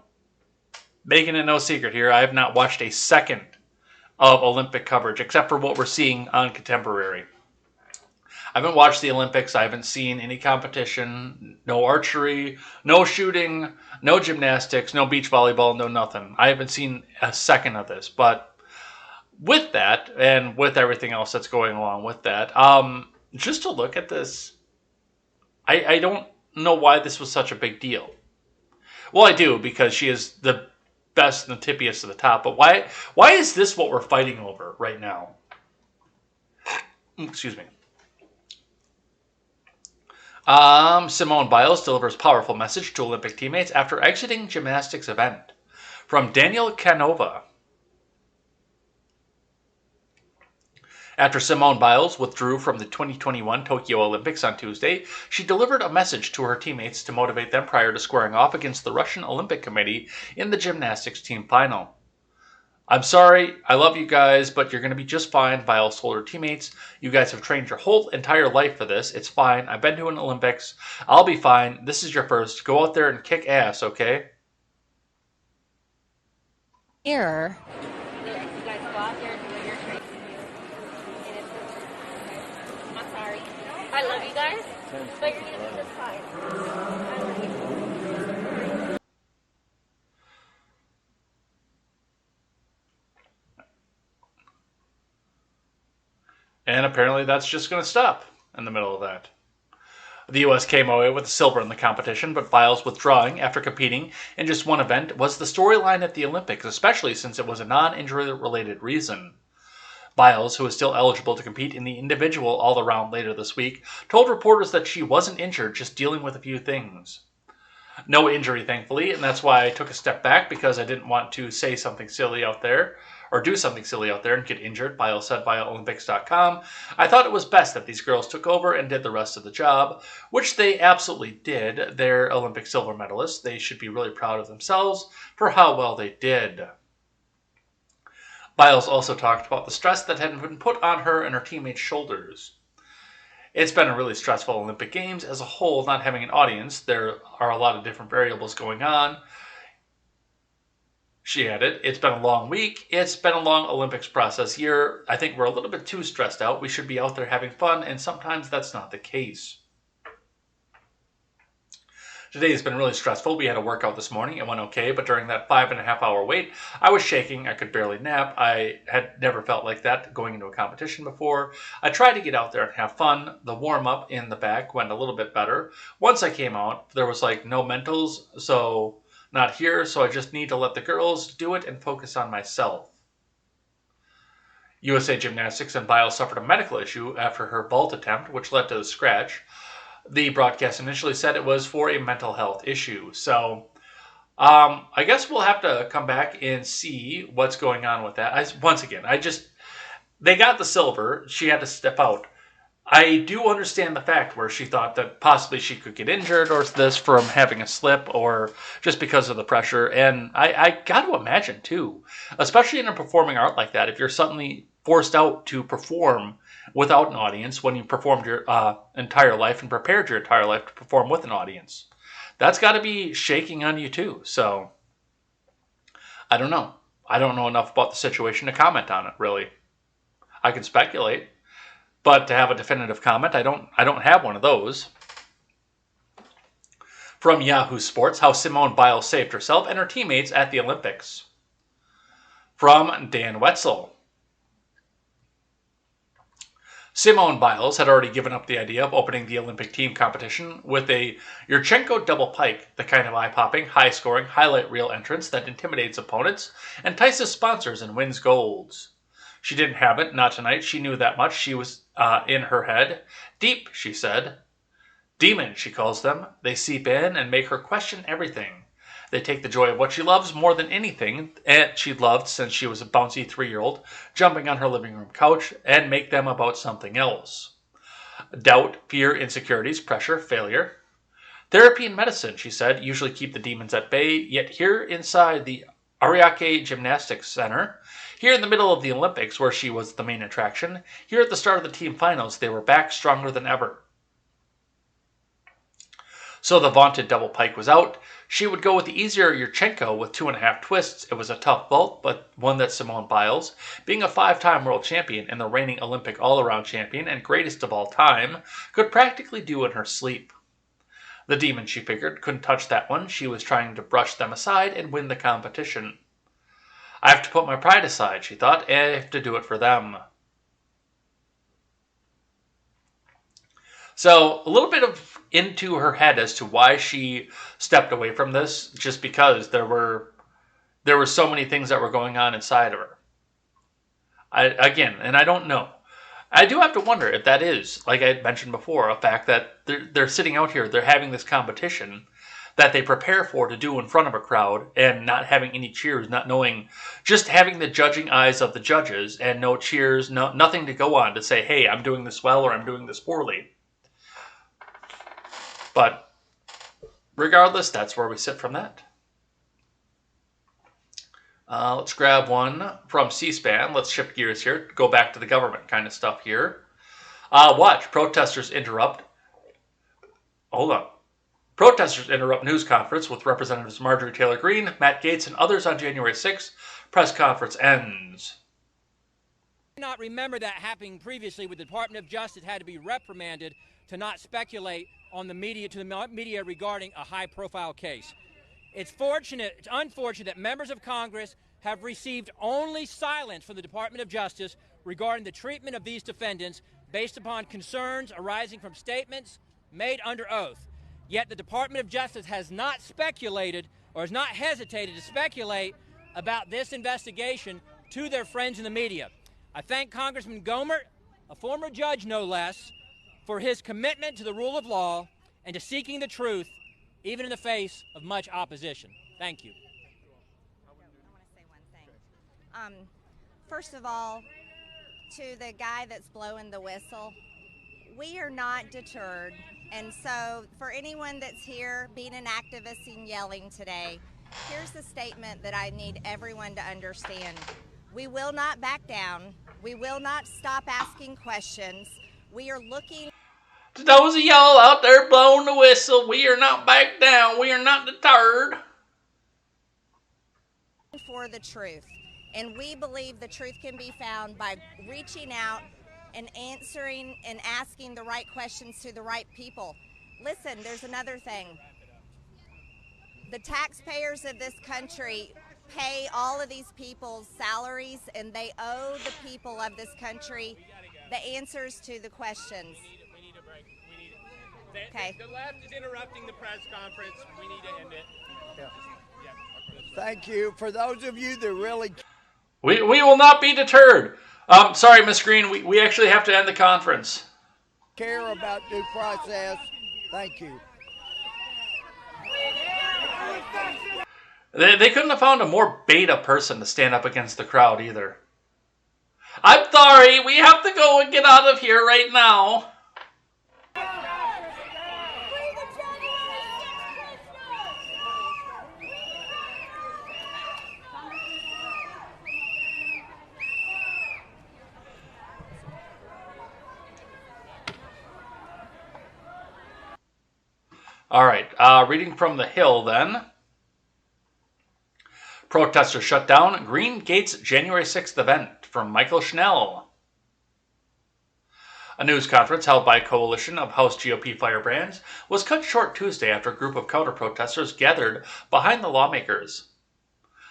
making it no secret here, I have not watched a second of Olympic coverage, except for what we're seeing on Contemporary. I haven't watched the Olympics. I haven't seen any competition, no archery, no shooting, no gymnastics, no beach volleyball, no nothing. I haven't seen a second of this, but with that, and with everything else that's going along with that, just to look at this, I don't know why this was such a big deal. Well, I do, because she is the best and the tippiest of the top, but why is this what we're fighting over right now? Excuse me. Simone Biles delivers powerful message to Olympic teammates after exiting gymnastics event. From Daniel Canova. After Simone Biles withdrew from the 2021 Tokyo Olympics on Tuesday, she delivered a message to her teammates to motivate them prior to squaring off against the Russian Olympic Committee in the gymnastics team final. "I'm sorry, I love you guys, but you're going to be just fine," Biles told her teammates. "You guys have trained your whole entire life for this. It's fine. I've been to an Olympics. I'll be fine. This is your first. Go out there and kick ass, okay?" Error. I love you guys, but you're going to be just fine. And apparently that's just going to stop in the middle of that. The U.S. came away with a silver in the competition, but Biles withdrawing after competing in just one event was the storyline at the Olympics, especially since it was a non-injury related reason. Biles, who is still eligible to compete in the individual all-around later this week, told reporters that she wasn't injured, just dealing with a few things. No injury, thankfully, and that's why I took a step back, because I didn't want to say something silly out there, or do something silly out there and get injured, Biles said via Olympics.com. "I thought it was best that these girls took over and did the rest of the job," which they absolutely did. They're Olympic silver medalists. They should be really proud of themselves for how well they did. Biles also talked about the stress that had been put on her and her teammates' shoulders. "It's been a really stressful Olympic Games as a whole, not having an audience. There are a lot of different variables going on." She added, "It's been a long week. It's been a long Olympics process year. I think we're a little bit too stressed out. We should be out there having fun, and sometimes that's not the case. Today has been really stressful. We had a workout this morning. It went okay, but during that 5.5-hour wait, I was shaking. I could barely nap. I had never felt like that going into a competition before. I tried to get out there and have fun. The warm-up in the back went a little bit better. Once I came out, there was like no mentals, so not here, so I just need to let the girls do it and focus on myself." USA Gymnastics and Biles suffered a medical issue after her vault attempt, which led to the scratch. The broadcast initially said it was for a mental health issue. So I guess we'll have to come back and see what's going on with that. Once again, they got the silver. She had to step out. I do understand the fact where she thought that possibly she could get injured or this from having a slip or just because of the pressure. And I got to imagine, too, especially in a performing art like that, if you're suddenly forced out to perform without an audience when you performed your entire life and prepared your entire life to perform with an audience. That's got to be shaking on you, too. So I don't know. I don't know enough about the situation to comment on it, really. I can speculate. But to have a definitive comment, I don't have one of those. From Yahoo Sports, how Simone Biles saved herself and her teammates at the Olympics. from Dan Wetzel. Simone Biles had already given up the idea of opening the Olympic team competition with a Yurchenko double pike, the kind of eye-popping, high-scoring, highlight reel entrance that intimidates opponents, entices sponsors, and wins golds. She didn't have it, not tonight. She knew that much. She was in her head. Deep, she said. Demons, she calls them. They seep in and make her question everything. They take the joy of what she loves more than anything, and she loved since she was a bouncy 3-year-old, jumping on her living room couch, and make them about something else. Doubt, fear, insecurities, pressure, failure. Therapy and medicine, she said, usually keep the demons at bay, yet here inside the Ariake Gymnastics Center, here in the middle of the Olympics, where she was the main attraction, here at the start of the team finals, they were back stronger than ever. So the vaunted double pike was out. She would go with the easier Yurchenko with 2.5 twists. It was a tough vault, but one that Simone Biles, being a 5-time world champion and the reigning Olympic all-around champion and greatest of all time, could practically do in her sleep. The demon, she figured, couldn't touch that one. She was trying to brush them aside and win the competition. I have to put my pride aside, she thought, and I have to do it for them. So, a little bit of into her head as to why she stepped away from this, just because there were so many things that were going on inside of her. I don't know. I do have to wonder if that is, like I had mentioned before, a fact that they're sitting out here, they're having this competition that they prepare for to do in front of a crowd, and not having any cheers, not knowing, just having the judging eyes of the judges and no cheers, nothing to go on to say, hey, I'm doing this well or I'm doing this poorly. But regardless, that's where we sit from that. Let's grab one from C-SPAN. Let's shift gears here. Go back to the government kind of stuff here. Watch. Protesters interrupt. Hold on. Protesters interrupt news conference with Representatives Marjorie Taylor Greene, Matt Gaetz, and others on January 6th. Press conference ends. Not remember that happening previously with the Department of Justice had to be reprimanded to not speculate on the media regarding a high-profile case. It's unfortunate that members of Congress have received only silence from the Department of Justice regarding the treatment of these defendants based upon concerns arising from statements made under oath. Yet the Department of Justice has not speculated or has not hesitated to speculate about this investigation to their friends in the media. I thank Congressman Gohmert, a former judge no less, for his commitment to the rule of law and to seeking the truth, even in the face of much opposition. Thank you. I want to say one thing. First of all, to the guy that's blowing the whistle, we are not deterred. And so for anyone that's here being an activist and yelling today, here's the statement that I need everyone to understand. We will not back down. We will not stop asking questions. We are looking... To those of y'all out there blowing the whistle, we are not back down. We are not deterred. For the truth. And we believe the truth can be found by reaching out and answering and asking the right questions to the right people. Listen, there's another thing. The taxpayers of this country pay all of these people's salaries, and they owe the people of this country the answers to the questions. We need a break. Okay. The left is interrupting the press conference. We need to end it. Thank you. For those of you that really... We will not be deterred. Sorry, Ms. Green, we actually have to end the conference. Care about due process. Thank you. They couldn't have found a more beta person to stand up against the crowd either. I'm sorry, we have to go and get out of here right now. All right, reading from the Hill then. Protesters shut down Green Gates January 6th event, from Michael Schnell. A news conference held by a coalition of House GOP firebrands was cut short Tuesday after a group of counter-protesters gathered behind the lawmakers.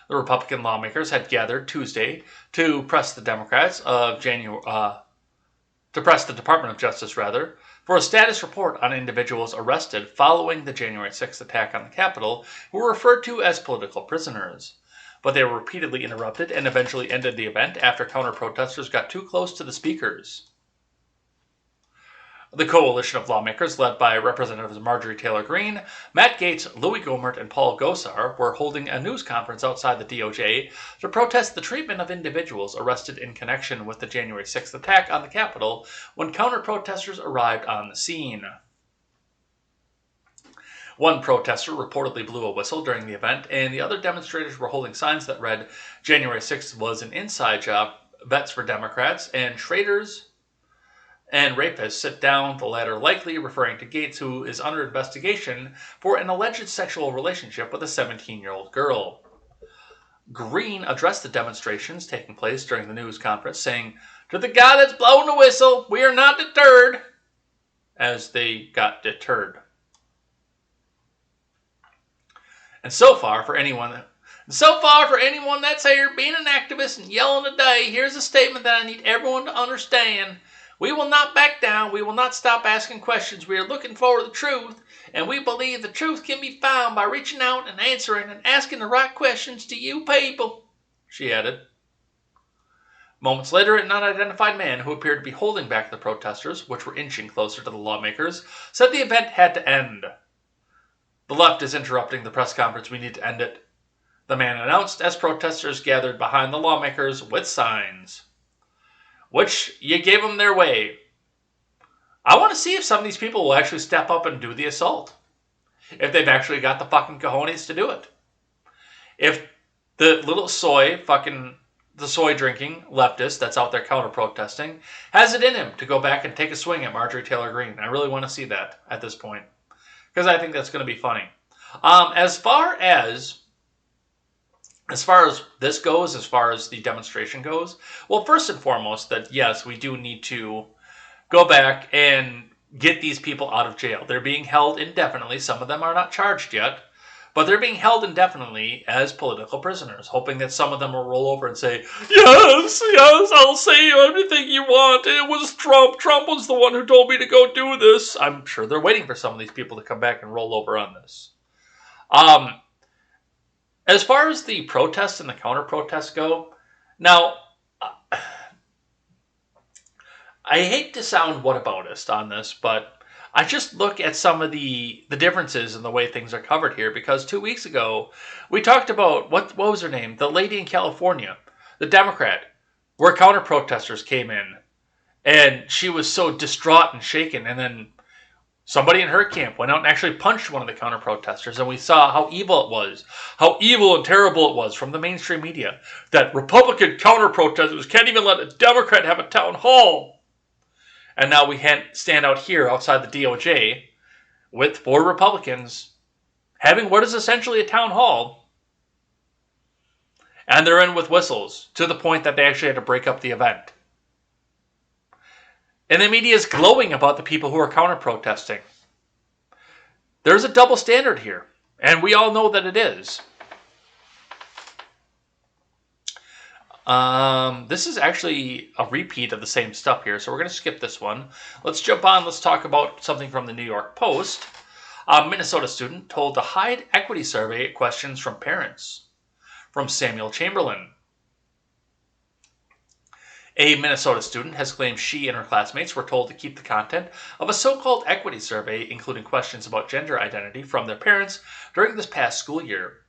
The Republican lawmakers had gathered Tuesday to press the Democrats of to press the Department of Justice, for a status report on individuals arrested following the January 6th attack on the Capitol who were referred to as political prisoners. But they were repeatedly interrupted and eventually ended the event after counter-protesters got too close to the speakers. The coalition of lawmakers, led by Representatives Marjorie Taylor Greene, Matt Gaetz, Louis Gohmert, and Paul Gosar, were holding a news conference outside the DOJ to protest the treatment of individuals arrested in connection with the January 6th attack on the Capitol when counter-protesters arrived on the scene. One protester reportedly blew a whistle during the event, and the other demonstrators were holding signs that read, "January 6th was an inside job, vets for Democrats, and traitors and rapists sit down," the latter likely referring to Gaetz, who is under investigation for an alleged sexual relationship with a 17-year-old girl. Greene addressed the demonstrations taking place during the news conference, saying, "To the guy that's blowing the whistle, we are not deterred," as they got deterred. And so far for anyone that's here being an activist and yelling today, here's a statement that I need everyone to understand. We will not back down. We will not stop asking questions. We are looking for the truth, and we believe the truth can be found by reaching out and answering and asking the right questions to you people, she added. Moments later, an unidentified man who appeared to be holding back the protesters, which were inching closer to the lawmakers, said the event had to end. "The left is interrupting the press conference. We need to end it," the man announced as protesters gathered behind the lawmakers with signs. Which, you gave them their way. I want to see if some of these people will actually step up and do the assault. If they've actually got the fucking cojones to do it. If the little soy drinking leftist that's out there counter-protesting has it in him to go back and take a swing at Marjorie Taylor Greene. I really want to see that at this point, because I think that's going to be funny. As far as this goes, as far as the demonstration goes, well, first and foremost, that yes, we do need to go back and get these people out of jail. They're being held indefinitely. Some of them are not charged yet, but they're being held indefinitely as political prisoners, hoping that some of them will roll over and say, yes, I'll say everything you want. It was Trump. Trump was the one who told me to go do this. I'm sure they're waiting for some of these people to come back and roll over on this. As far as the protests and the counter-protests go, now, I hate to sound whataboutist on this, but I just look at some of the differences in the way things are covered here, because 2 weeks ago, we talked about, what was her name? The lady in California, the Democrat, where counter-protesters came in, and she was so distraught and shaken, and then somebody in her camp went out and actually punched one of the counter-protesters, and we saw how evil it was, how evil and terrible it was from the mainstream media, that Republican counter-protesters can't even let a Democrat have a town hall. And now we stand out here outside the DOJ with 4 Republicans having what is essentially a town hall, and they're in with whistles, to the point that they actually had to break up the event. And the media is glowing about the people who are counter-protesting. There's a double standard here, and we all know that it is. This is actually a repeat of the same stuff here, so we're going to skip this one. Let's jump on. Let's talk about something from the New York Post. A Minnesota student told to hide equity survey questions from parents. From Samuel Chamberlain. A Minnesota student has claimed she and her classmates were told to keep the content of a so-called equity survey, including questions about gender identity, from their parents during this past school year.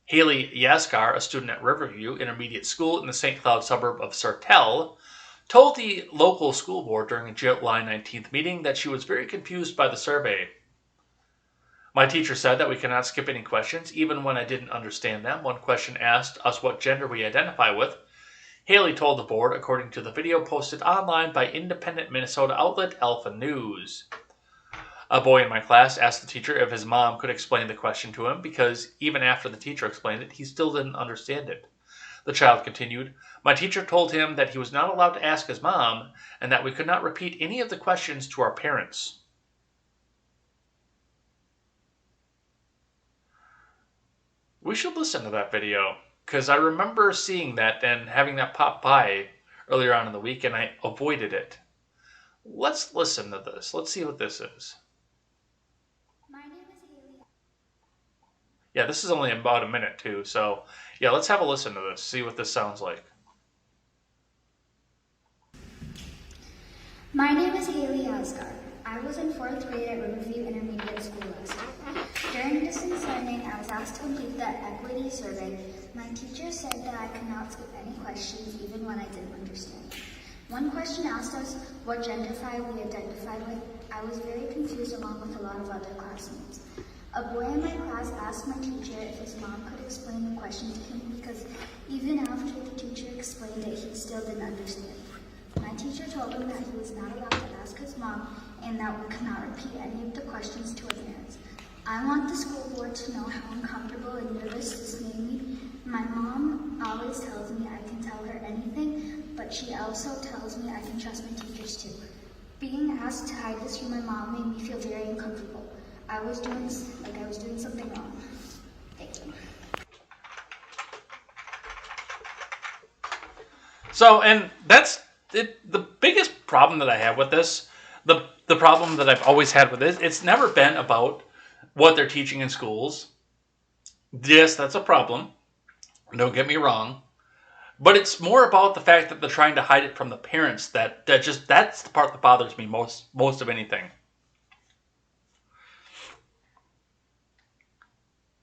Haley Yaskar, a student at Riverview Intermediate School in the St. Cloud suburb of Sartell, told the local school board during a July 19th meeting that she was very confused by the survey. "My teacher said that we cannot skip any questions, even when I didn't understand them. One question asked us what gender we identify with," Haley told the board, according to the video posted online by independent Minnesota outlet Alpha News. "A boy in my class asked the teacher if his mom could explain the question to him, because even after the teacher explained it, he still didn't understand it." The child continued, "My teacher told him that he was not allowed to ask his mom, and that we could not repeat any of the questions to our parents." We should listen to that video. Because I remember seeing that and having that pop by earlier on in the week, and I avoided it. Let's listen to this. Let's see what this is. My name is Haley. Yeah, this is only about a minute, too. So, yeah, let's have a listen to this. See what this sounds like. My name is Haley Asgard. I was in 4th grade at Riverview Intermediate School last year. During distance learning, I was asked to complete the equity survey. My teacher said that I could not skip any questions even when I didn't understand. One question asked us what gender we identified with. I was very confused along with a lot of other classmates. A boy in my class asked my teacher if his mom could explain the question to him because even after the teacher explained it, he still didn't understand. My teacher told him that he was not allowed to ask his mom and that we could not repeat any of the questions to our parents. I want the school board to know how uncomfortable and nervous this made me. My mom always tells me I can tell her anything, but she also tells me I can trust my teachers too. Being asked to hide this from my mom made me feel very uncomfortable. I was doing something wrong. Thank you. So, and that's it, the biggest problem that I have with this, the problem that I've always had with this, it's never been about what they're teaching in schools. Yes, that's a problem. Don't get me wrong. But it's more about the fact that they're trying to hide it from the parents. That's the part that bothers me most of anything.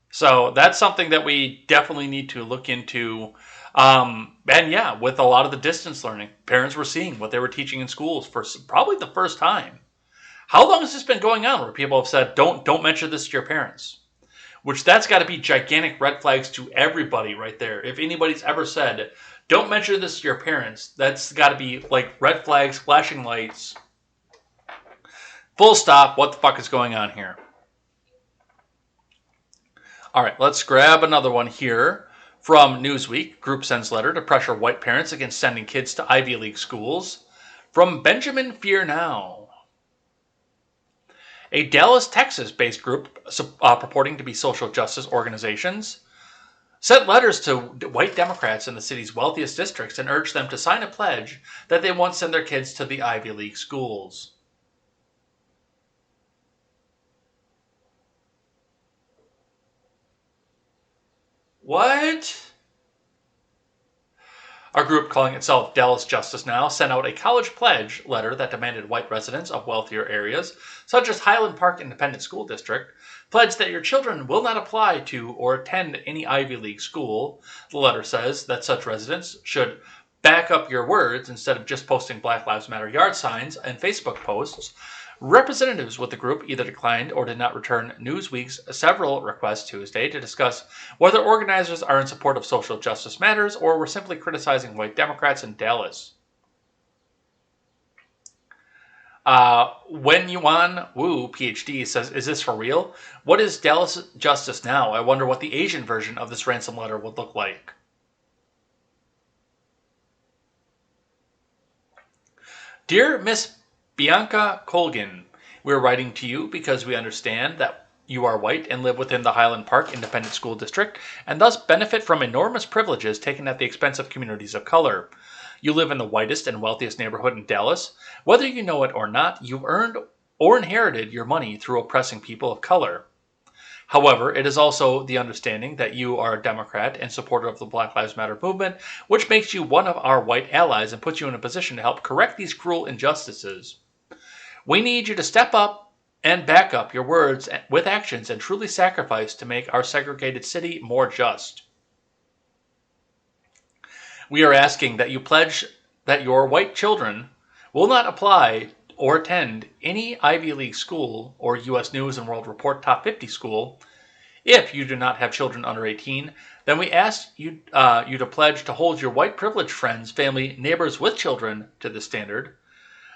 So that's something that we definitely need to look into. And yeah, with a lot of the distance learning, parents were seeing what they were teaching in schools for probably the first time. How long has this been going on where people have said, don't mention this to your parents? Which that's got to be gigantic red flags to everybody right there. If anybody's ever said, don't mention this to your parents, that's got to be like red flags, flashing lights. Full stop, what the fuck is going on here? All right, let's grab another one here from Newsweek. Group sends letter to pressure white parents against sending kids to Ivy League schools. From Benjamin Fear Now. A Dallas, Texas-based group purporting to be social justice organizations sent letters to white Democrats in the city's wealthiest districts and urged them to sign a pledge that they won't send their kids to the Ivy League schools. What? Our group, calling itself Dallas Justice Now, sent out a college pledge letter that demanded white residents of wealthier areas, such as Highland Park Independent School District, pledge that your children will not apply to or attend any Ivy League school. The letter says that such residents should back up your words instead of just posting Black Lives Matter yard signs and Facebook posts. Representatives with the group either declined or did not return Newsweek's several requests Tuesday to discuss whether organizers are in support of social justice matters or were simply criticizing white Democrats in Dallas. Wen Yuan Wu, PhD, says, is this for real? What is Dallas Justice Now? I wonder what the Asian version of this ransom letter would look like. Dear Miss Bianca Colgan, we're writing to you because we understand that you are white and live within the Highland Park Independent School District and thus benefit from enormous privileges taken at the expense of communities of color. You live in the whitest and wealthiest neighborhood in Dallas. Whether you know it or not, you've earned or inherited your money through oppressing people of color. However, it is also the understanding that you are a Democrat and supporter of the Black Lives Matter movement, which makes you one of our white allies and puts you in a position to help correct these cruel injustices. We need you to step up and back up your words with actions and truly sacrifice to make our segregated city more just. We are asking that you pledge that your white children will not apply or attend any Ivy League school or U.S. News and World Report Top 50 school. If you do not have children under 18, then we ask you to pledge to hold your white privileged friends, family, neighbors with children to this standard.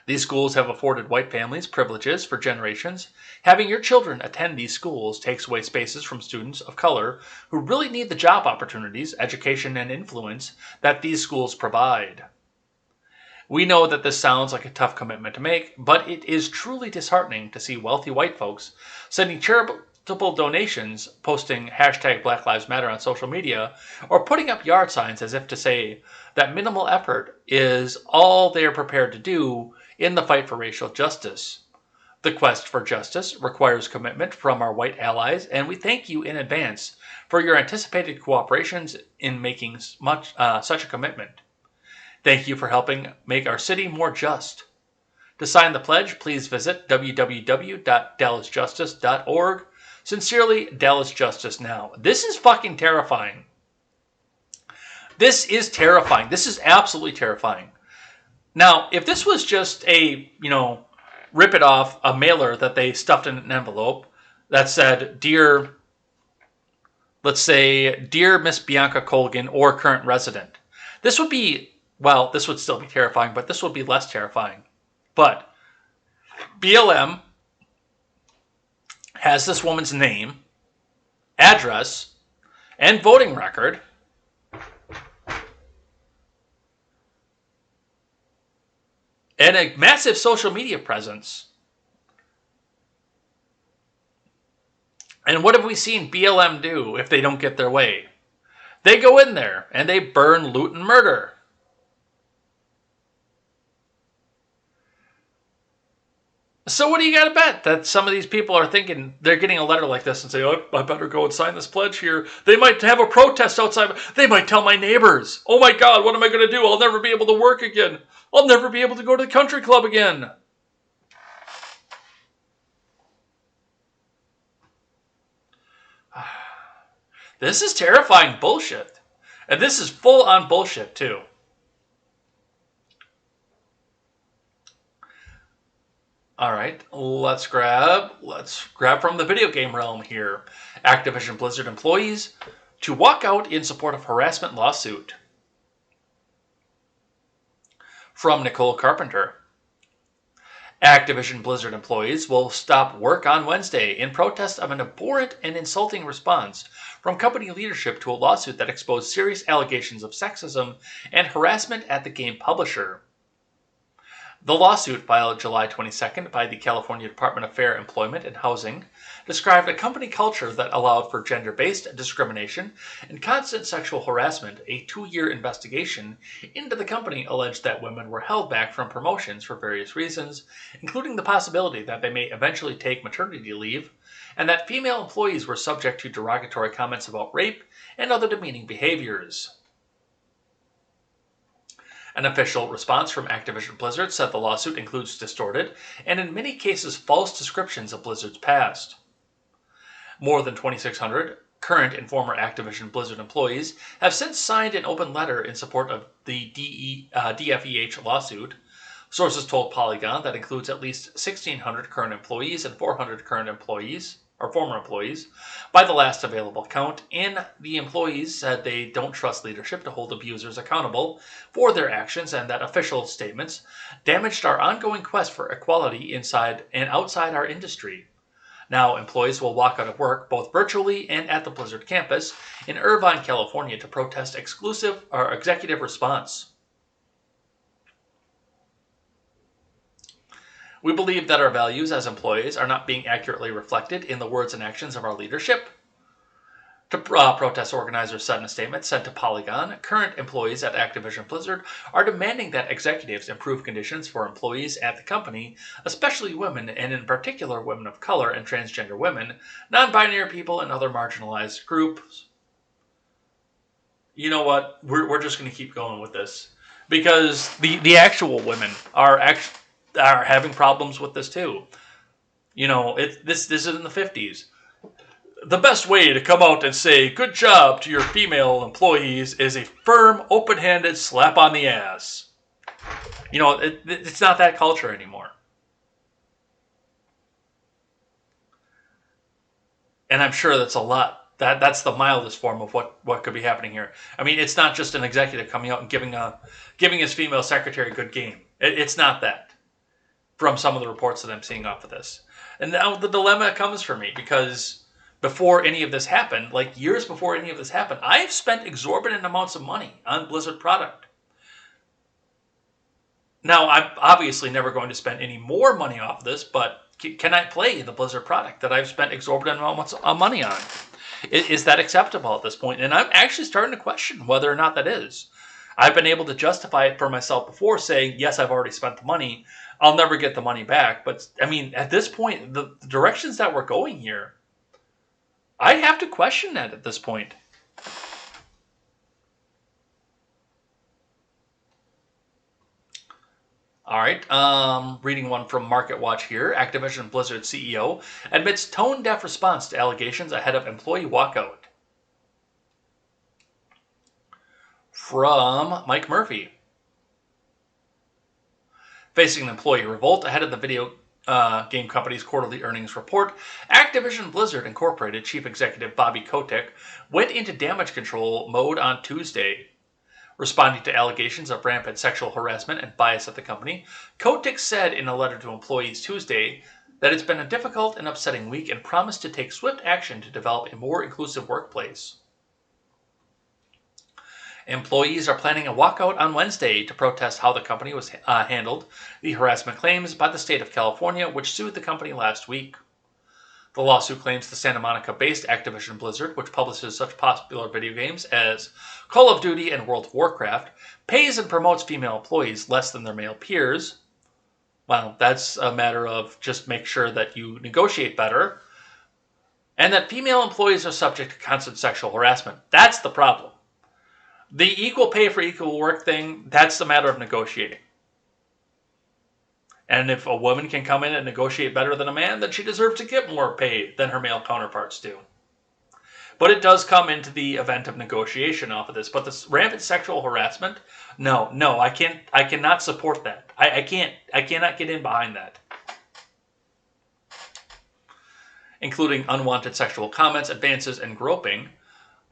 These schools have afforded white families privileges for generations. Having your children attend these schools takes away spaces from students of color who really need the job opportunities, education, and influence that these schools provide. We know that this sounds like a tough commitment to make, but it is truly disheartening to see wealthy white folks sending multiple donations, posting hashtag Black Lives Matter on social media, or putting up yard signs as if to say that minimal effort is all they are prepared to do in the fight for racial justice. The quest for justice requires commitment from our white allies, and we thank you in advance for your anticipated cooperations in making such a commitment. Thank you for helping make our city more just. To sign the pledge, please visit www.dallasjustice.org. Sincerely, Dallas Justice Now. This is fucking terrifying. This is terrifying. This is absolutely terrifying. Now, if this was just a, rip it off, a mailer that they stuffed in an envelope that said, let's say, Dear Miss Bianca Colgan or current resident. This would be, this would still be terrifying, but this would be less terrifying. But BLM has this woman's name, address, and voting record. And a massive social media presence. And what have we seen BLM do if they don't get their way? They go in there and they burn, loot, and murder. So what do you got to bet that some of these people are thinking they're getting a letter like this and say, oh, I better go and sign this pledge here. They might have a protest outside. They might tell my neighbors, oh my God, what am I going to do? I'll never be able to work again. I'll never be able to go to the country club again. This is terrifying bullshit. And this is full on bullshit too. All right, let's grab from the video game realm here. Activision Blizzard employees to walk out in support of harassment lawsuit. From Nicole Carpenter. Activision Blizzard employees will stop work on Wednesday in protest of an abhorrent and insulting response from company leadership to a lawsuit that exposed serious allegations of sexism and harassment at the game publisher. The lawsuit, filed July 22nd by the California Department of Fair Employment and Housing, described a company culture that allowed for gender-based discrimination and constant sexual harassment. A 2-year investigation into the company alleged that women were held back from promotions for various reasons, including the possibility that they may eventually take maternity leave, and that female employees were subject to derogatory comments about rape and other demeaning behaviors. An official response from Activision Blizzard said the lawsuit includes distorted and in many cases false descriptions of Blizzard's past. More than 2,600 current and former Activision Blizzard employees have since signed an open letter in support of the DFEH lawsuit. Sources told Polygon that includes at least 1,600 current employees and 400 current employees, or former employees, by the last available count, and the employees said they don't trust leadership to hold abusers accountable for their actions and that official statements damaged our ongoing quest for equality inside and outside our industry. Now, employees will walk out of work both virtually and at the Blizzard campus in Irvine, California to protest executive response. We believe that our values as employees are not being accurately reflected in the words and actions of our leadership. Protest organizers said in a statement sent to Polygon, current employees at Activision Blizzard are demanding that executives improve conditions for employees at the company, especially women, and in particular women of color and transgender women, non-binary people, and other marginalized groups. You know what? We're just going to keep going with this because the actual women are having problems with this too. This is in the 50s. The best way to come out and say good job to your female employees is a firm, open-handed slap on the ass. It's not that culture anymore. And I'm sure that's a lot. That's the mildest form of what could be happening here. I mean, it's not just an executive coming out and giving his female secretary a good game. It's not that. From some of the reports that I'm seeing off of this. And now the dilemma comes for me because before any of this happened, like years before any of this happened, I've spent exorbitant amounts of money on Blizzard product. Now, I'm obviously never going to spend any more money off of this, but can I play the Blizzard product that I've spent exorbitant amounts of money on? Is that acceptable at this point? And I'm actually starting to question whether or not that is. I've been able to justify it for myself before, saying, yes, I've already spent the money. I'll never get the money back. But, I mean, at this point, the directions that we're going here, I have to question that at this point. All right, reading one from Market Watch here. Activision Blizzard CEO admits tone-deaf response to allegations ahead of employee walkout. From Mike Murphy. Facing an employee revolt ahead of the video game company's quarterly earnings report, Activision Blizzard Incorporated Chief Executive Bobby Kotick went into damage control mode on Tuesday. Responding to allegations of rampant sexual harassment and bias at the company, Kotick said in a letter to employees Tuesday that it's been a difficult and upsetting week and promised to take swift action to develop a more inclusive workplace. Employees are planning a walkout on Wednesday to protest how the company was handled the harassment claims by the state of California, which sued the company last week. The lawsuit claims the Santa Monica-based Activision Blizzard, which publishes such popular video games as Call of Duty and World of Warcraft, pays and promotes female employees less than their male peers. Well, that's a matter of just make sure that you negotiate better. And that female employees are subject to constant sexual harassment. That's the problem. The equal pay for equal work thing, that's a matter of negotiating. And if a woman can come in and negotiate better than a man, then she deserves to get more pay than her male counterparts do. But it does come into the event of negotiation off of this. But this rampant sexual harassment, no, I cannot support that. I cannot get in behind that. Including unwanted sexual comments, advances, and groping.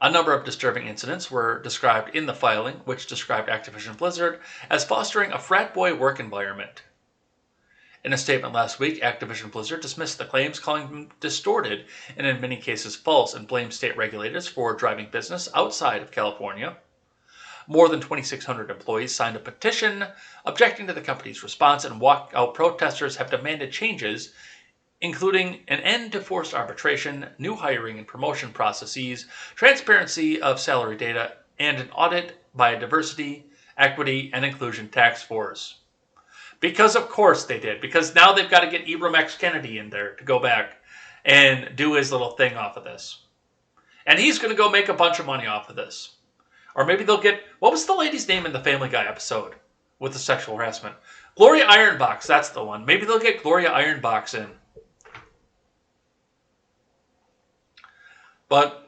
A number of disturbing incidents were described in the filing, which described Activision Blizzard as fostering a frat boy work environment. In a statement last week, Activision Blizzard dismissed the claims, calling them distorted and in many cases false, and blamed state regulators for driving business outside of California. More than 2,600 employees signed a petition objecting to the company's response, and walkout protesters have demanded changes, including an end to forced arbitration, new hiring and promotion processes, transparency of salary data, and an audit by a diversity, equity, and inclusion task force. Because of course they did. Because now they've got to get Ibram X. Kennedy in there to go back and do his little thing off of this. And he's going to go make a bunch of money off of this. Or maybe they'll get... What was the lady's name in the Family Guy episode with the sexual harassment? Gloria Ironbox, that's the one. Maybe they'll get Gloria Ironbox in. But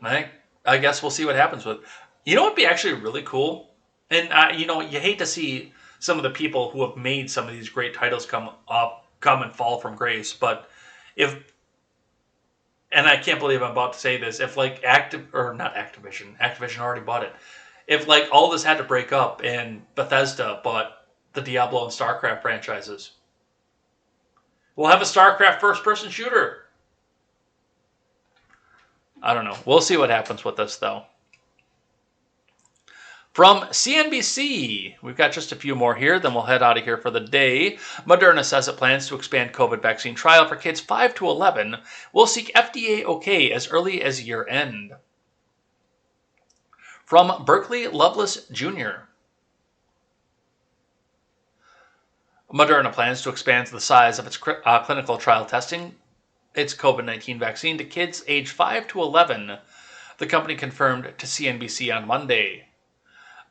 I guess we'll see what happens with it. You know what would be actually really cool? And, you hate to see some of the people who have made some of these great titles come and fall from grace. But and I can't believe I'm about to say this, if Activision already bought it. If all this had to break up and Bethesda bought the Diablo and StarCraft franchises, we'll have a StarCraft first-person shooter. I don't know. We'll see what happens with this, though. From CNBC, we've got just a few more here, then we'll head out of here for the day. Moderna says it plans to expand COVID vaccine trial for kids 5 to 11. Will seek FDA okay as early as year-end. From Berkeley Loveless Jr. Moderna plans to expand the size of its clinical trial testing its COVID-19 vaccine to kids aged 5 to 11, the company confirmed to CNBC on Monday.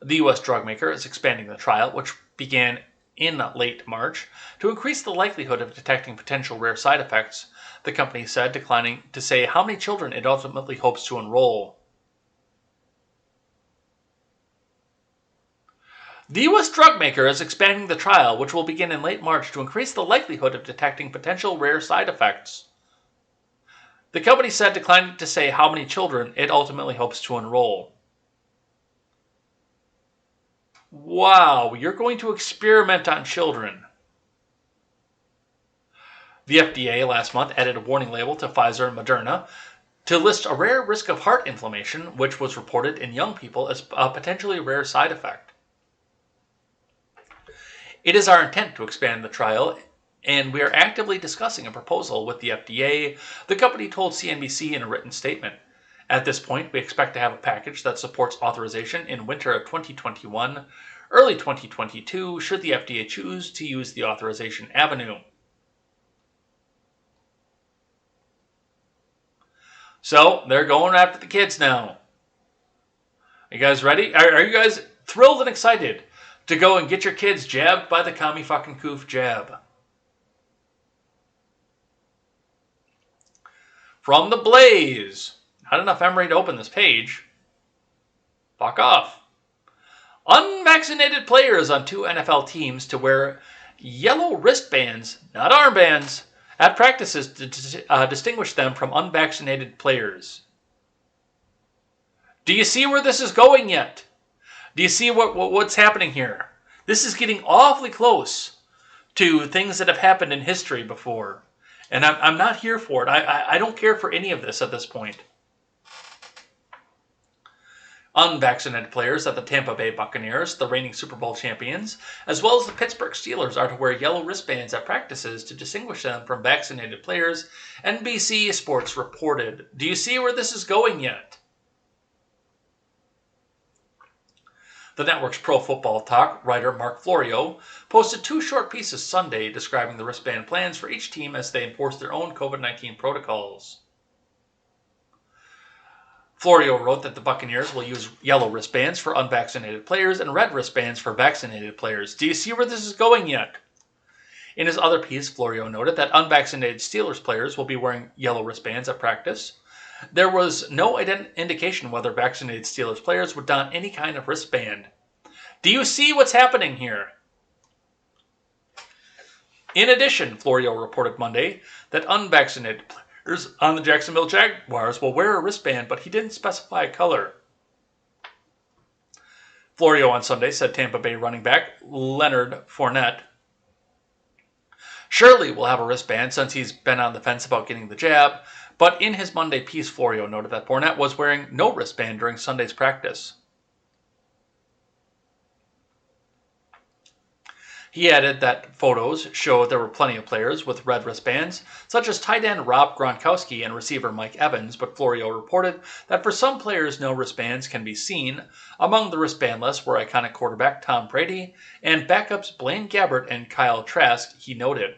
The U.S. drug maker is expanding the trial, which began in late March, to increase the likelihood of detecting potential rare side effects, the company said, declining to say how many children it ultimately hopes to enroll. The U.S. drug maker is expanding the trial, which will begin in late March, to increase the likelihood of detecting potential rare side effects. The company said, declining to say how many children it ultimately hopes to enroll. Wow, you're going to experiment on children. The FDA last month added a warning label to Pfizer and Moderna to list a rare risk of heart inflammation, which was reported in young people as a potentially rare side effect. It is our intent to expand the trial and we are actively discussing a proposal with the FDA, the company told CNBC in a written statement. At this point, we expect to have a package that supports authorization in winter of 2021, early 2022, should the FDA choose to use the authorization avenue. So, they're going after the kids now. Are you guys ready? Are you guys thrilled and excited to go and get your kids jabbed by the commie fucking coof jab? From the Blaze. Not enough memory to open this page. Fuck off. Unvaccinated players on 2 NFL teams to wear yellow wristbands, not armbands, at practices to distinguish them from unvaccinated players. Do you see where this is going yet? Do you see what's happening here? This is getting awfully close to things that have happened in history before. And I'm not here for it. I don't care for any of this at this point. Unvaccinated players at the Tampa Bay Buccaneers, the reigning Super Bowl champions, as well as the Pittsburgh Steelers, are to wear yellow wristbands at practices to distinguish them from vaccinated players, NBC Sports reported. Do you see where this is going yet? The network's Pro Football Talk writer Mark Florio posted 2 short pieces Sunday describing the wristband plans for each team as they enforce their own COVID-19 protocols. Florio wrote that the Buccaneers will use yellow wristbands for unvaccinated players and red wristbands for vaccinated players. Do you see where this is going yet? In his other piece, Florio noted that unvaccinated Steelers players will be wearing yellow wristbands at practice. There was no indication whether vaccinated Steelers players would don any kind of wristband. Do you see what's happening here? In addition, Florio reported Monday that unvaccinated players on the Jacksonville Jaguars will wear a wristband, but he didn't specify a color. Florio on Sunday said Tampa Bay running back Leonard Fournette surely will have a wristband since he's been on the fence about getting the jab, but in his Monday piece, Florio noted that Fournette was wearing no wristband during Sunday's practice. He added that photos show there were plenty of players with red wristbands, such as tight end Rob Gronkowski and receiver Mike Evans, but Florio reported that for some players no wristbands can be seen. Among the wristbandless were iconic quarterback Tom Brady and backups Blaine Gabbert and Kyle Trask, he noted.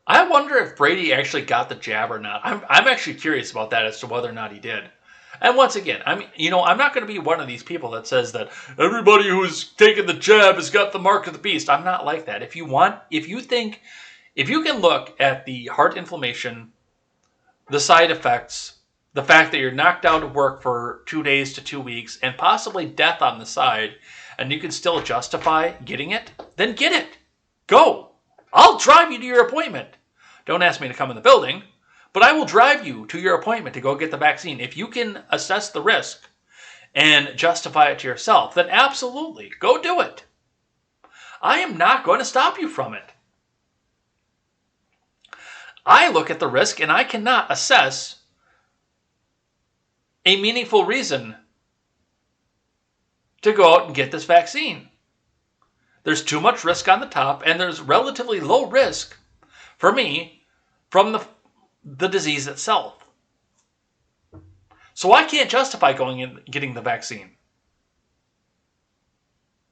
I wonder if Brady actually got the jab or not. I'm actually curious about that as to whether or not he did. And once again, I'm not going to be one of these people that says that everybody who's taken the jab has got the mark of the beast. I'm not like that. If you can look at the heart inflammation, the side effects, the fact that you're knocked out of work for 2 days to 2 weeks, and possibly death on the side, and you can still justify getting it, then get it. Go. I'll drive you to your appointment. Don't ask me to come in the building, but I will drive you to your appointment to go get the vaccine. If you can assess the risk and justify it to yourself, then absolutely, go do it. I am not going to stop you from it. I look at the risk and I cannot assess a meaningful reason to go out and get this vaccine. There's too much risk on the top, and there's relatively low risk for me from the disease itself. So I can't justify going and getting the vaccine.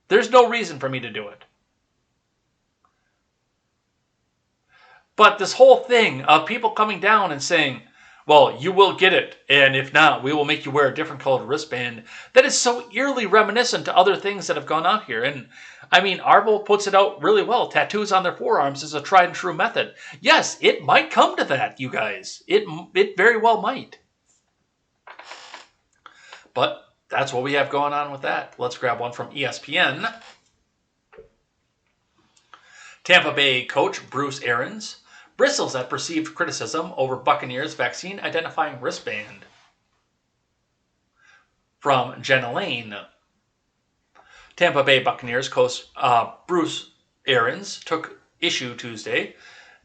There's no reason for me to do it. But this whole thing of people coming down and saying, well, you will get it, and if not, we will make you wear a different colored wristband, that is so eerily reminiscent to other things that have gone on here. And I mean, Arvo puts it out really well. Tattoos on their forearms is a tried and true method. Yes, it might come to that, you guys. It very well might. But that's what we have going on with that. Let's grab one from ESPN. Tampa Bay coach Bruce Arians bristles at perceived criticism over Buccaneers vaccine identifying wristband. From Jen Elaine. Tampa Bay Buccaneers coach Bruce Arians took issue Tuesday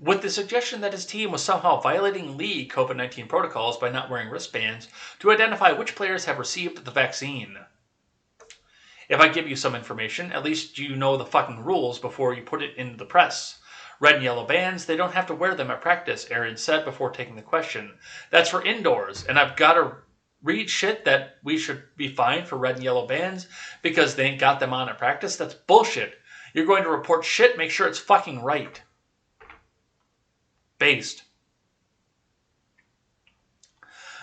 with the suggestion that his team was somehow violating league COVID-19 protocols by not wearing wristbands to identify which players have received the vaccine. If I give you some information, at least you know the fucking rules before you put it into the press. Red and yellow bands, they don't have to wear them at practice, Aaron said before taking the question. That's for indoors, and I've got to read shit that we should be fine for red and yellow bands because they ain't got them on at practice. That's bullshit. You're going to report shit, make sure it's fucking right. Based.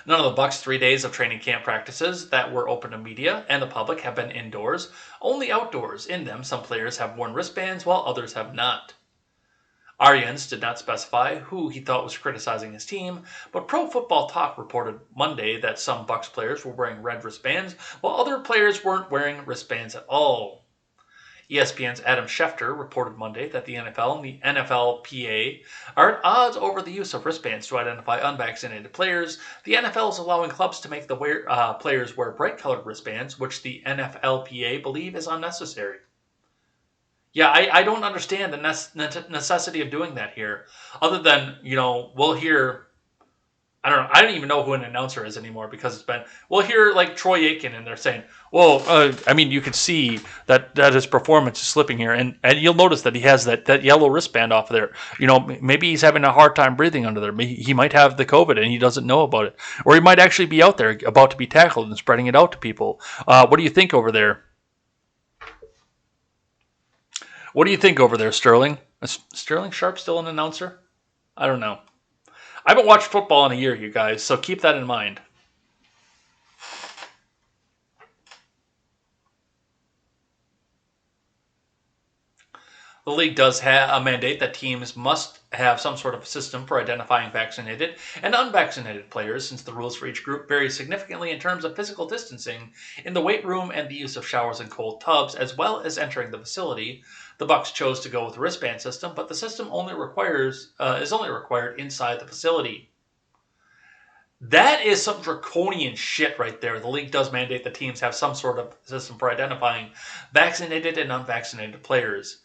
None of the Bucks' 3 days of training camp practices that were open to media and the public have been indoors, only outdoors. In them, some players have worn wristbands while others have not. Arians did not specify who he thought was criticizing his team, but Pro Football Talk reported Monday that some Bucks players were wearing red wristbands while other players weren't wearing wristbands at all. ESPN's Adam Schefter reported Monday that the NFL and the NFLPA are at odds over the use of wristbands to identify unvaccinated players. The NFL is allowing clubs to make the players wear bright-colored wristbands, which the NFLPA believe is unnecessary. Yeah, I don't understand the necessity of doing that here, other than, we'll hear, I don't know, I don't even know who an announcer is anymore because we'll hear like Troy Aikman and they're saying, well, you can see that his performance is slipping here, and you'll notice that he has that yellow wristband off there. Maybe he's having a hard time breathing under there. He might have the COVID and he doesn't know about it, or he might actually be out there about to be tackled and spreading it out to people. What do you think over there? What do you think over there, Sterling? Is Sterling Sharp still an announcer? I don't know. I haven't watched football in a year, you guys, so keep that in mind. The league does have a mandate that teams must have some sort of system for identifying vaccinated and unvaccinated players, since the rules for each group vary significantly in terms of physical distancing in the weight room and the use of showers and cold tubs, as well as entering the facility. The Bucks chose to go with the wristband system, but the system is only required inside the facility. That is some draconian shit right there. The league does mandate that teams have some sort of system for identifying vaccinated and unvaccinated players.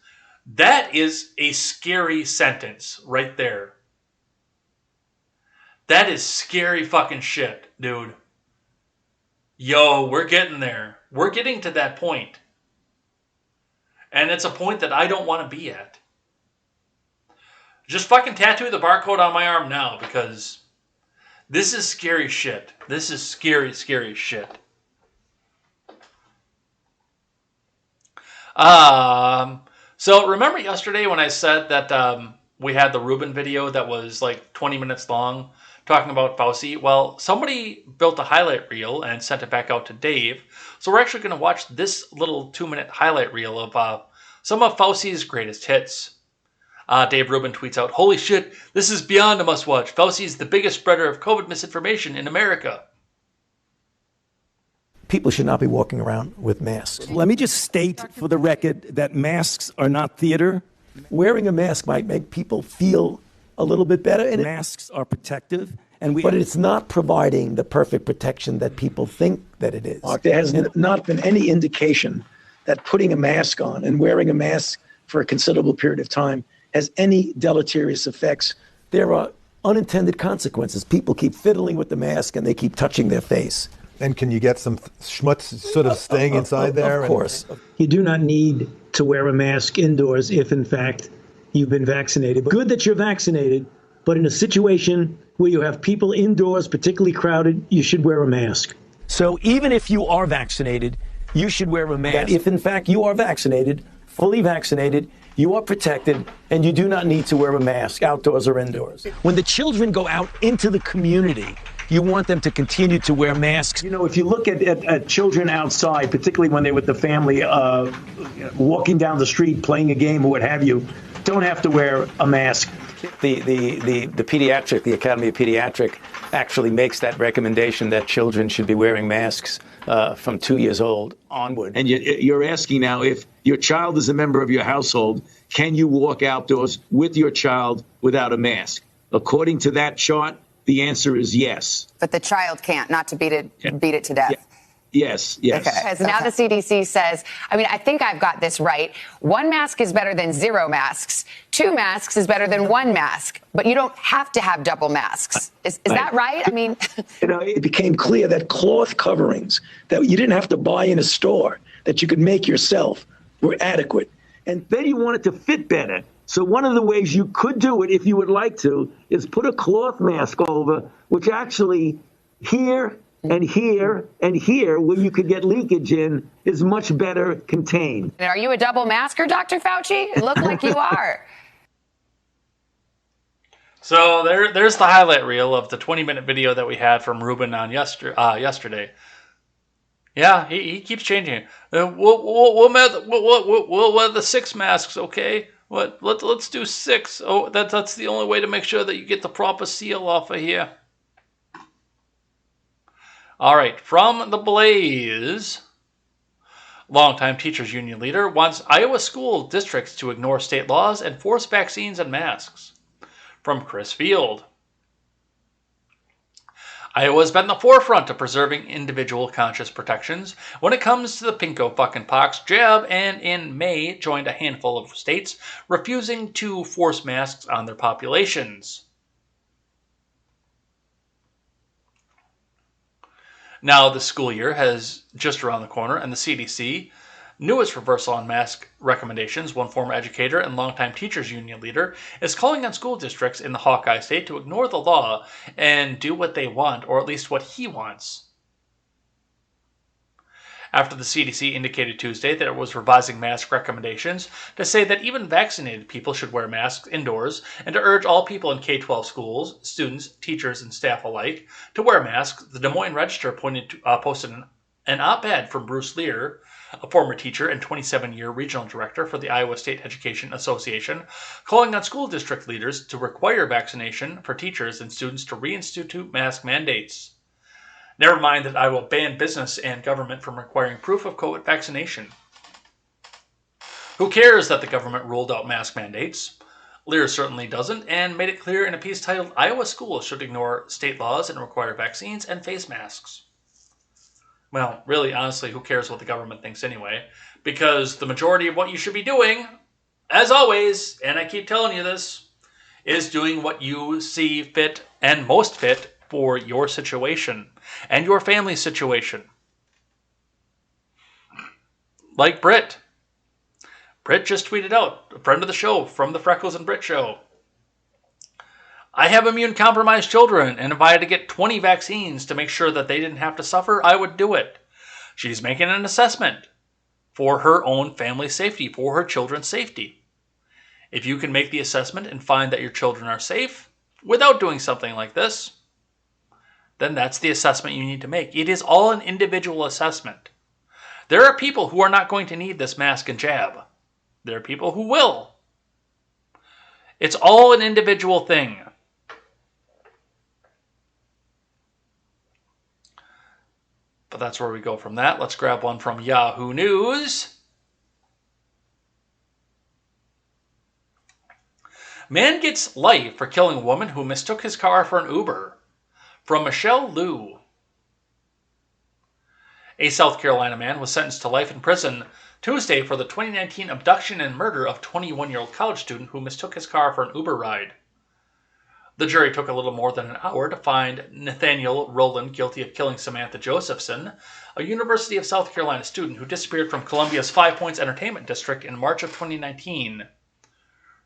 That is a scary sentence right there. That is scary fucking shit, dude. Yo, we're getting there. We're getting to that point. And it's a point that I don't want to be at. Just fucking tattoo the barcode on my arm now, because this is scary shit. This is scary, scary shit. So remember yesterday when I said that we had the Rubin video that was like 20 minutes long talking about Fauci? Well, somebody built a highlight reel and sent it back out to Dave. So we're actually going to watch this little 2-minute highlight reel of some of Fauci's greatest hits. Dave Rubin tweets out, "Holy shit, this is beyond a must-watch. Fauci is the biggest spreader of COVID misinformation in America." People should not be walking around with masks. Let me just state for the record that masks are not theater. Wearing a mask might make people feel a little bit better, and masks are protective. But it's not providing the perfect protection that people think that it is. There has not been any indication that putting a mask on and wearing a mask for a considerable period of time has any deleterious effects. There are unintended consequences. People keep fiddling with the mask and they keep touching their face. And can you get some schmutz sort of staying inside there? Of course. You do not need to wear a mask indoors if, in fact, you've been vaccinated. Good that you're vaccinated, but in a situation where you have people indoors, particularly crowded, you should wear a mask. So even if you are vaccinated, you should wear a mask. If, in fact, you are vaccinated, fully vaccinated, you are protected, and you do not need to wear a mask outdoors or indoors. When the children go out into the community, you want them to continue to wear masks. You know, if you look at children outside, particularly when they're with the family, walking down the street, playing a game or what have you, don't have to wear a mask. The Academy of Pediatric actually makes that recommendation that children should be wearing masks from 2 years old onward. And you're asking now, if your child is a member of your household, can you walk outdoors with your child without a mask? According to that chart, the answer is yes. But the child can't, not to beat it to death. Yeah. Yes. Okay. Because now the CDC says, I think I've got this right. 1 mask is better than 0 masks. 2 masks is better than 1 mask. But you don't have to have double masks. Is that right? It became clear that cloth coverings that you didn't have to buy in a store, that you could make yourself were adequate. And then you want it to fit better. So one of the ways you could do it, if you would like to, is put a cloth mask over, which actually here and here and here, where you could get leakage in, is much better contained. And are you a double masker, Dr. Fauci? It looked like you are. So there's the highlight reel of the 20-minute video that we had from Ruben on yesterday. Yeah, he keeps changing it. We'll wear the 6 masks, okay? Let's do 6. Oh, that's the only way to make sure that you get the proper seal off of here. All right, from the Blaze. Longtime teachers union leader wants Iowa school districts to ignore state laws and force vaccines and masks. From Chris Field. Iowa has been in the forefront of preserving individual conscious protections when it comes to the pinko fucking pox jab, and in May joined a handful of states refusing to force masks on their populations. Now the school year has just around the corner, and the CDC newest reversal on mask recommendations, one former educator and longtime teachers union leader, is calling on school districts in the Hawkeye state to ignore the law and do what they want, or at least what he wants. After the CDC indicated Tuesday that it was revising mask recommendations to say that even vaccinated people should wear masks indoors, and to urge all people in K-12 schools, students, teachers, and staff alike, to wear masks, the Des Moines Register posted an op-ed from Bruce Lear, a former teacher and 27-year regional director for the Iowa State Education Association, calling on school district leaders to require vaccination for teachers and students to reinstitute mask mandates. Never mind that I will ban business and government from requiring proof of COVID vaccination. Who cares that the government ruled out mask mandates? Lear certainly doesn't, and made it clear in a piece titled "Iowa Schools Should Ignore State Laws and Require Vaccines and Face Masks." Well, really, honestly, who cares what the government thinks anyway? Because the majority of what you should be doing, as always, and I keep telling you this, is doing what you see fit and most fit for your situation and your family situation. Like Britt. Britt just tweeted out, a friend of the show, from the Freckles and Britt show. I have immune-compromised children, and if I had to get 20 vaccines to make sure that they didn't have to suffer, I would do it. She's making an assessment for her own family safety, for her children's safety. If you can make the assessment and find that your children are safe without doing something like this, then that's the assessment you need to make. It is all an individual assessment. There are people who are not going to need this mask and jab. There are people who will. It's all an individual thing. But that's where we go from that. Let's grab one from Yahoo News. Man gets life for killing woman who mistook his car for an Uber. From Michelle Liu. A South Carolina man was sentenced to life in prison Tuesday for the 2019 abduction and murder of 21-year-old college student who mistook his car for an Uber ride. The jury took a little more than an hour to find Nathaniel Rowland guilty of killing Samantha Josephson, a University of South Carolina student who disappeared from Columbia's Five Points Entertainment District in March of 2019.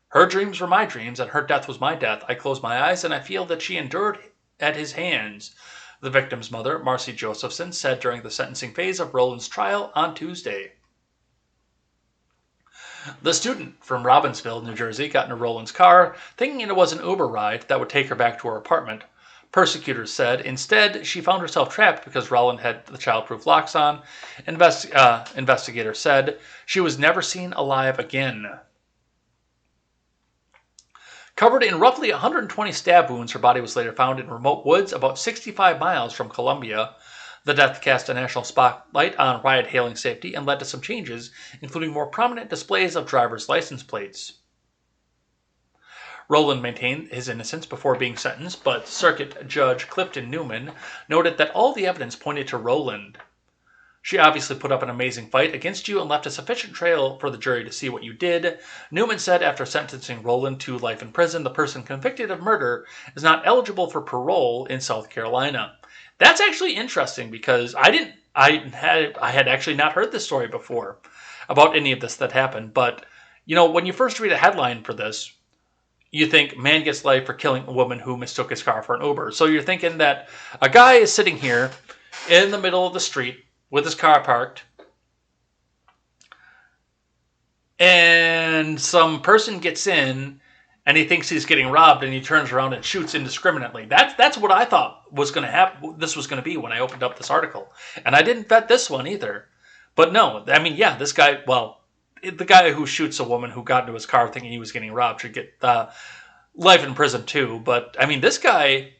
Her dreams were my dreams, and her death was my death. I close my eyes, and I feel that she endured at his hands, the victim's mother, Marcy Josephson, said during the sentencing phase of Rowland's trial on Tuesday. The student from Robbinsville, New Jersey, got into Rowland's car, thinking it was an Uber ride that would take her back to her apartment. Persecutors said instead she found herself trapped because Rowland had the childproof locks on. Investigators said she was never seen alive again. Covered in roughly 120 stab wounds, her body was later found in remote woods about 65 miles from Columbia. The death cast a national spotlight on ride-hailing safety and led to some changes, including more prominent displays of driver's license plates. Rowland maintained his innocence before being sentenced, but Circuit Judge Clifton Newman noted that all the evidence pointed to Rowland. She obviously put up an amazing fight against you and left a sufficient trail for the jury to see what you did, Newman said after sentencing Rowland to life in prison. The person convicted of murder is not eligible for parole in South Carolina. That's actually interesting because I I had actually not heard this story before about any of this that happened. But, you know, when you first read a headline for this, you think, man gets life for killing a woman who mistook his car for an Uber. So you're thinking that a guy is sitting here in the middle of the street with his car parked, and some person gets in and he thinks he's getting robbed, and he turns around and shoots indiscriminately. That's what I thought was going to happen. This was going to be when I opened up this article, and I didn't bet this one either. But no, I mean, yeah, this guy. Well, the guy who shoots a woman who got into his car thinking he was getting robbed should get life in prison too. But I mean, this guy,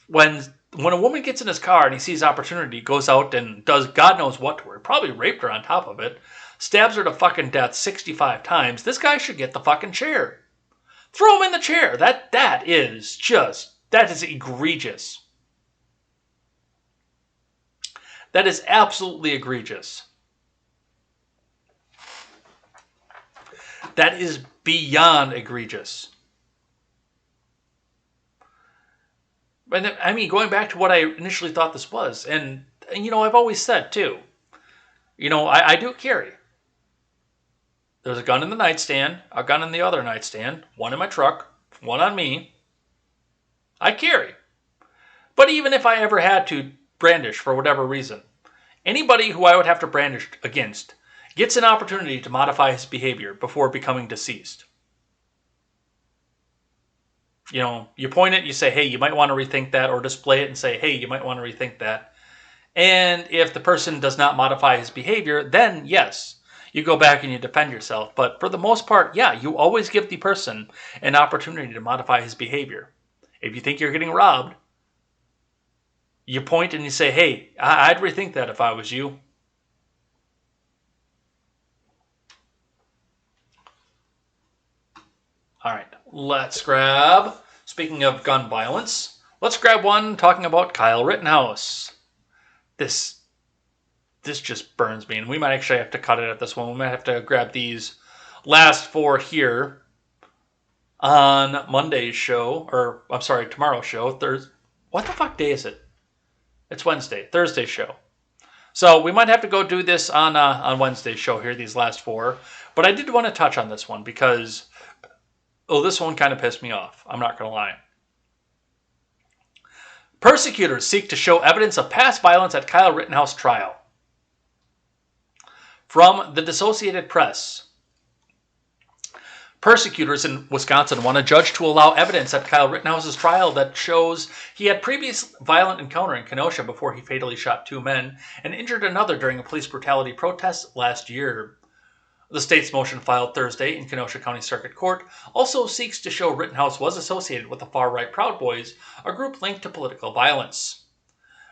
when a woman gets in his car and he sees opportunity, goes out and does God knows what to her. Probably raped her on top of it. Stabs her to fucking death 65 times. This guy should get the fucking chair. Throw him in the chair. That is egregious. That is absolutely egregious. That is beyond egregious. And I mean, going back to what I initially thought this was, and you know, I've always said too, you know, I do carry. There's a gun in the nightstand, a gun in the other nightstand, one in my truck, one on me. I carry. But even if I ever had to brandish for whatever reason, anybody who I would have to brandish against gets an opportunity to modify his behavior before becoming deceased. You know, you point it, you say, hey, you might want to rethink that, or display it and say, hey, you might want to rethink that. And if the person does not modify his behavior, then yes, you go back and you defend yourself. But for the most part, yeah, you always give the person an opportunity to modify his behavior. If you think you're getting robbed, you point and you say, hey, I'd rethink that if I was you. All right, let's grab, speaking of gun violence, let's grab one talking about Kyle Rittenhouse. This just burns me, and we might actually have to cut it at this one. We might have to grab these last four here on Monday's show, or I'm sorry, tomorrow's show. What the fuck day is it? It's Wednesday, Thursday's show. So we might have to go do this on Wednesday's show here, these last four. But I did want to touch on this one because, this one kind of pissed me off. I'm not going to lie. Persecutors seek to show evidence of past violence at Kyle Rittenhouse trial. From the Associated Press. Persecutors in Wisconsin want a judge to allow evidence at Kyle Rittenhouse's trial that shows he had previous violent encounter in Kenosha before he fatally shot two men and injured another during a police brutality protest last year. The state's motion filed Thursday in Kenosha County Circuit Court also seeks to show Rittenhouse was associated with the far-right Proud Boys, a group linked to political violence.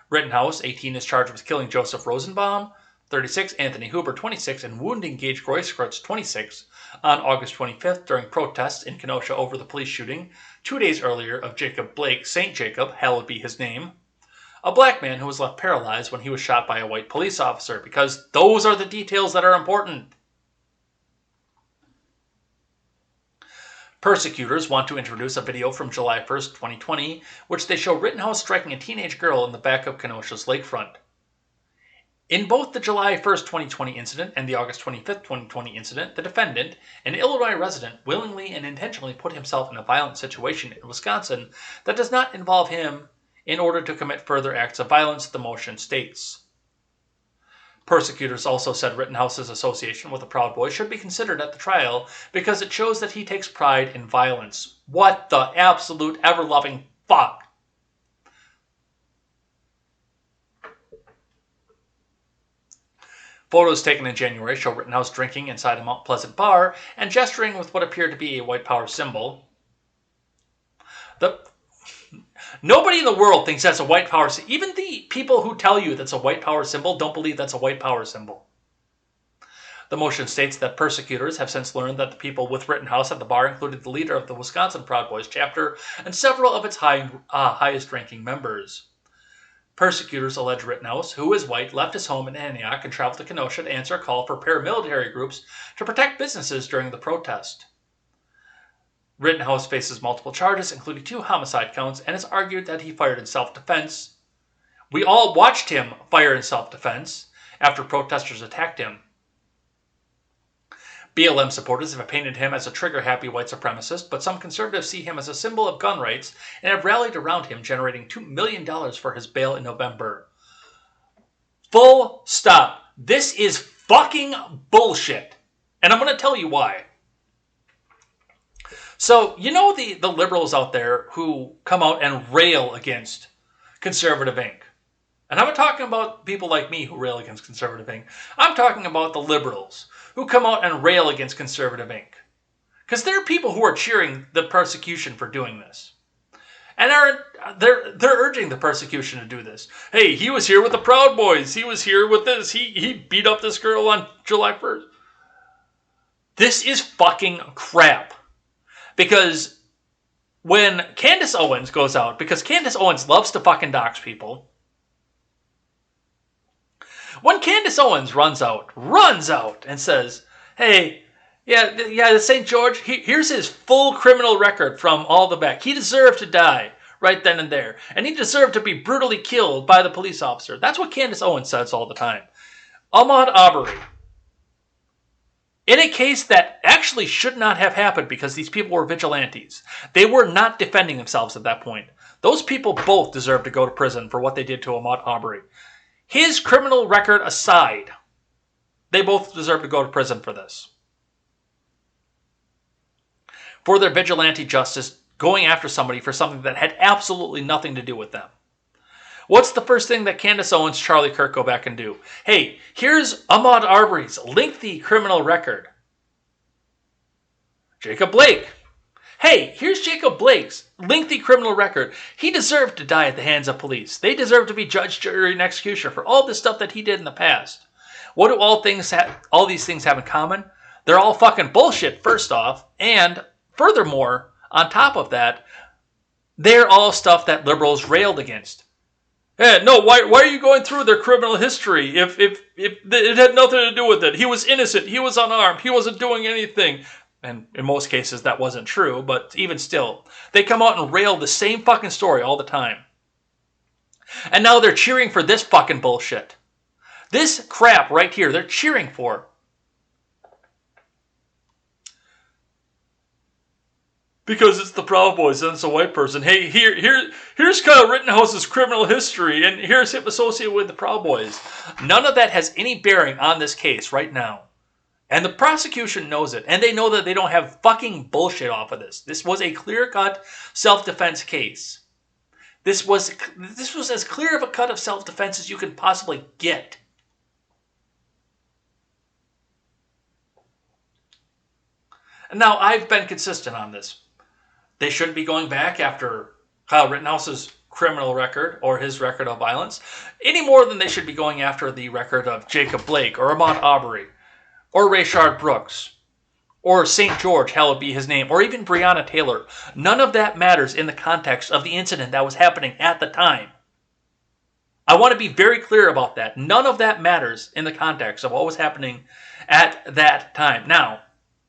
Rittenhouse, 18, is charged with killing Joseph Rosenbaum, 36, Anthony Huber, 26, and wounding Gage Grosskreutz, 26, on August 25th during protests in Kenosha over the police shooting 2 days earlier of Jacob Blake St. Jacob, hallowed be his name, a black man who was left paralyzed when he was shot by a white police officer, because those are the details that are important. Persecutors want to introduce a video from July 1st, 2020, which they show Rittenhouse striking a teenage girl in the back of Kenosha's lakefront. In both the July 1st, 2020 incident and the August 25th, 2020 incident, the defendant, an Illinois resident, willingly and intentionally put himself in a violent situation in Wisconsin that does not involve him in order to commit further acts of violence, the motion states. Persecutors also said Rittenhouse's association with the Proud Boys should be considered at the trial because it shows that he takes pride in violence. What the absolute ever-loving fuck? Photos taken in January show Rittenhouse drinking inside a Mount Pleasant bar and gesturing with what appeared to be a white power symbol. Nobody in the world thinks that's a white power symbol. Even the people who tell you that's a white power symbol don't believe that's a white power symbol. The motion states that persecutors have since learned that the people with Rittenhouse at the bar included the leader of the Wisconsin Proud Boys chapter and several of its highest-ranking members. Persecutors allege Rittenhouse, who is white, left his home in Antioch and traveled to Kenosha to answer a call for paramilitary groups to protect businesses during the protest. Rittenhouse faces multiple charges, including 2 homicide counts, and has argued that he fired in self-defense We all watched him fire in self-defense after protesters attacked him. BLM supporters have painted him as a trigger-happy white supremacist, but some conservatives see him as a symbol of gun rights and have rallied around him, generating $2 million for his bail in November. Full stop. This is fucking bullshit. And I'm going to tell you why. So, you know the liberals out there who come out and rail against Conservative Inc. And I'm not talking about people like me who rail against Conservative Inc. I'm talking about the liberals who come out and rail against Conservative Inc. Because there are people who are cheering the persecution for doing this. And they're urging the persecution to do this. Hey, he was here with the Proud Boys. He was here with this. He beat up this girl on July 1st. This is fucking crap. Because when Candace Owens goes out, because Candace Owens loves to fucking dox people, when Candace Owens runs out and says, hey, the St. George, here's his full criminal record from all the back. He deserved to die right then and there. And he deserved to be brutally killed by the police officer. That's what Candace Owens says all the time. Ahmaud Arbery. In a case that actually should not have happened because these people were vigilantes. They were not defending themselves at that point. Those people both deserve to go to prison for what they did to Ahmaud Arbery. His criminal record aside, they both deserve to go to prison for this. For their vigilante justice, going after somebody for something that had absolutely nothing to do with them. What's the first thing that Candace Owens, Charlie Kirk go back and do? Hey, here's Ahmaud Arbery's lengthy criminal record. Jacob Blake. Hey, here's Jacob Blake's lengthy criminal record. He deserved to die at the hands of police. They deserve to be judge, jury, and executioner for all the stuff that he did in the past. What do all these things have in common? They're all fucking bullshit, first off. And furthermore, on top of that, they're all stuff that liberals railed against. Hey, no, why are you going through their criminal history if it had nothing to do with it? He was innocent. He was unarmed. He wasn't doing anything. And in most cases, that wasn't true. But even still, they come out and rail the same fucking story all the time. And now they're cheering for this fucking bullshit. This crap right here, they're cheering for. Because it's the Proud Boys and it's a white person. Hey, here's Kyle Rittenhouse's criminal history, and here's him associated with the Proud Boys. None of that has any bearing on this case right now. And the prosecution knows it, and they know that they don't have fucking bullshit off of this. This was a clear-cut self-defense case. This was as clear of a cut of self-defense as you could possibly get. And now, I've been consistent on this. They shouldn't be going back after Kyle Rittenhouse's criminal record or his record of violence any more than they should be going after the record of Jacob Blake or Ahmaud Arbery or Rayshard Brooks or St. George, hallowed be his name, or even Breonna Taylor. None of that matters in the context of the incident that was happening at the time. I want to be very clear about that. None of that matters in the context of what was happening at that time. Now,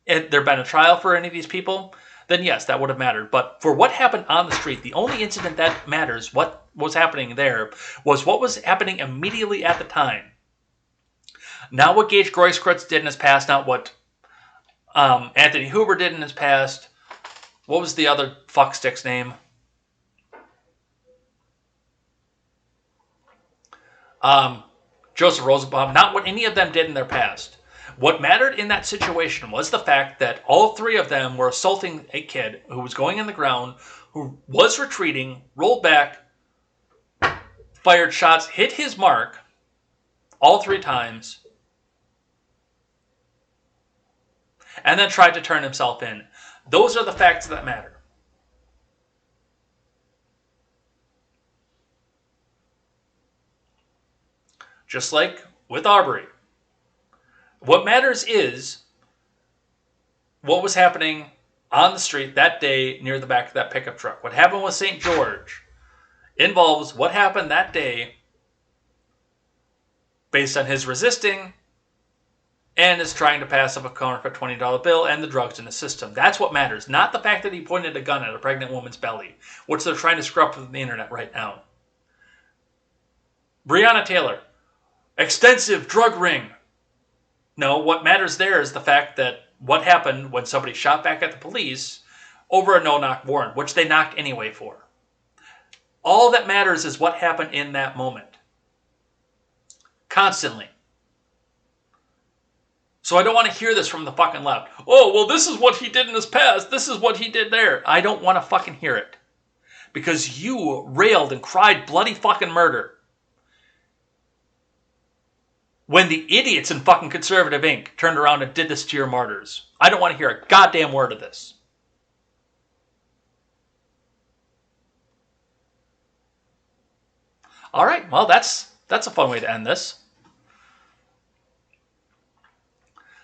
if there been a trial for any of these people, then yes, that would have mattered. But for what happened on the street, the only incident that matters, what was happening there, was what was happening immediately at the time. Not what Gage Grosskreutz did in his past, not what Anthony Hoover did in his past. What was the other fuckstick's name? Joseph Rosenbaum. Not what any of them did in their past. What mattered in that situation was the fact that all three of them were assaulting a kid who was going in the ground, who was retreating, rolled back, fired shots, hit his mark all three times, and then tried to turn himself in. Those are the facts that matter. Just like with Arbery. What matters is what was happening on the street that day near the back of that pickup truck. What happened with St. George involves what happened that day based on his resisting and his trying to pass up a counterfeit $20 bill and the drugs in the system. That's what matters, not the fact that he pointed a gun at a pregnant woman's belly, which they're trying to scrub from the internet right now. Breonna Taylor, extensive drug ring. No, what matters there is the fact that what happened when somebody shot back at the police over a no-knock warrant, which they knocked anyway for. All that matters is what happened in that moment. Constantly. So I don't want to hear this from the fucking left. Oh, well, this is what he did in his past. This is what he did there. I don't want to fucking hear it. Because you railed and cried bloody fucking murder when the idiots in fucking Conservative Inc. turned around and did this to your martyrs. I don't want to hear a goddamn word of this. All right, well, that's a fun way to end this.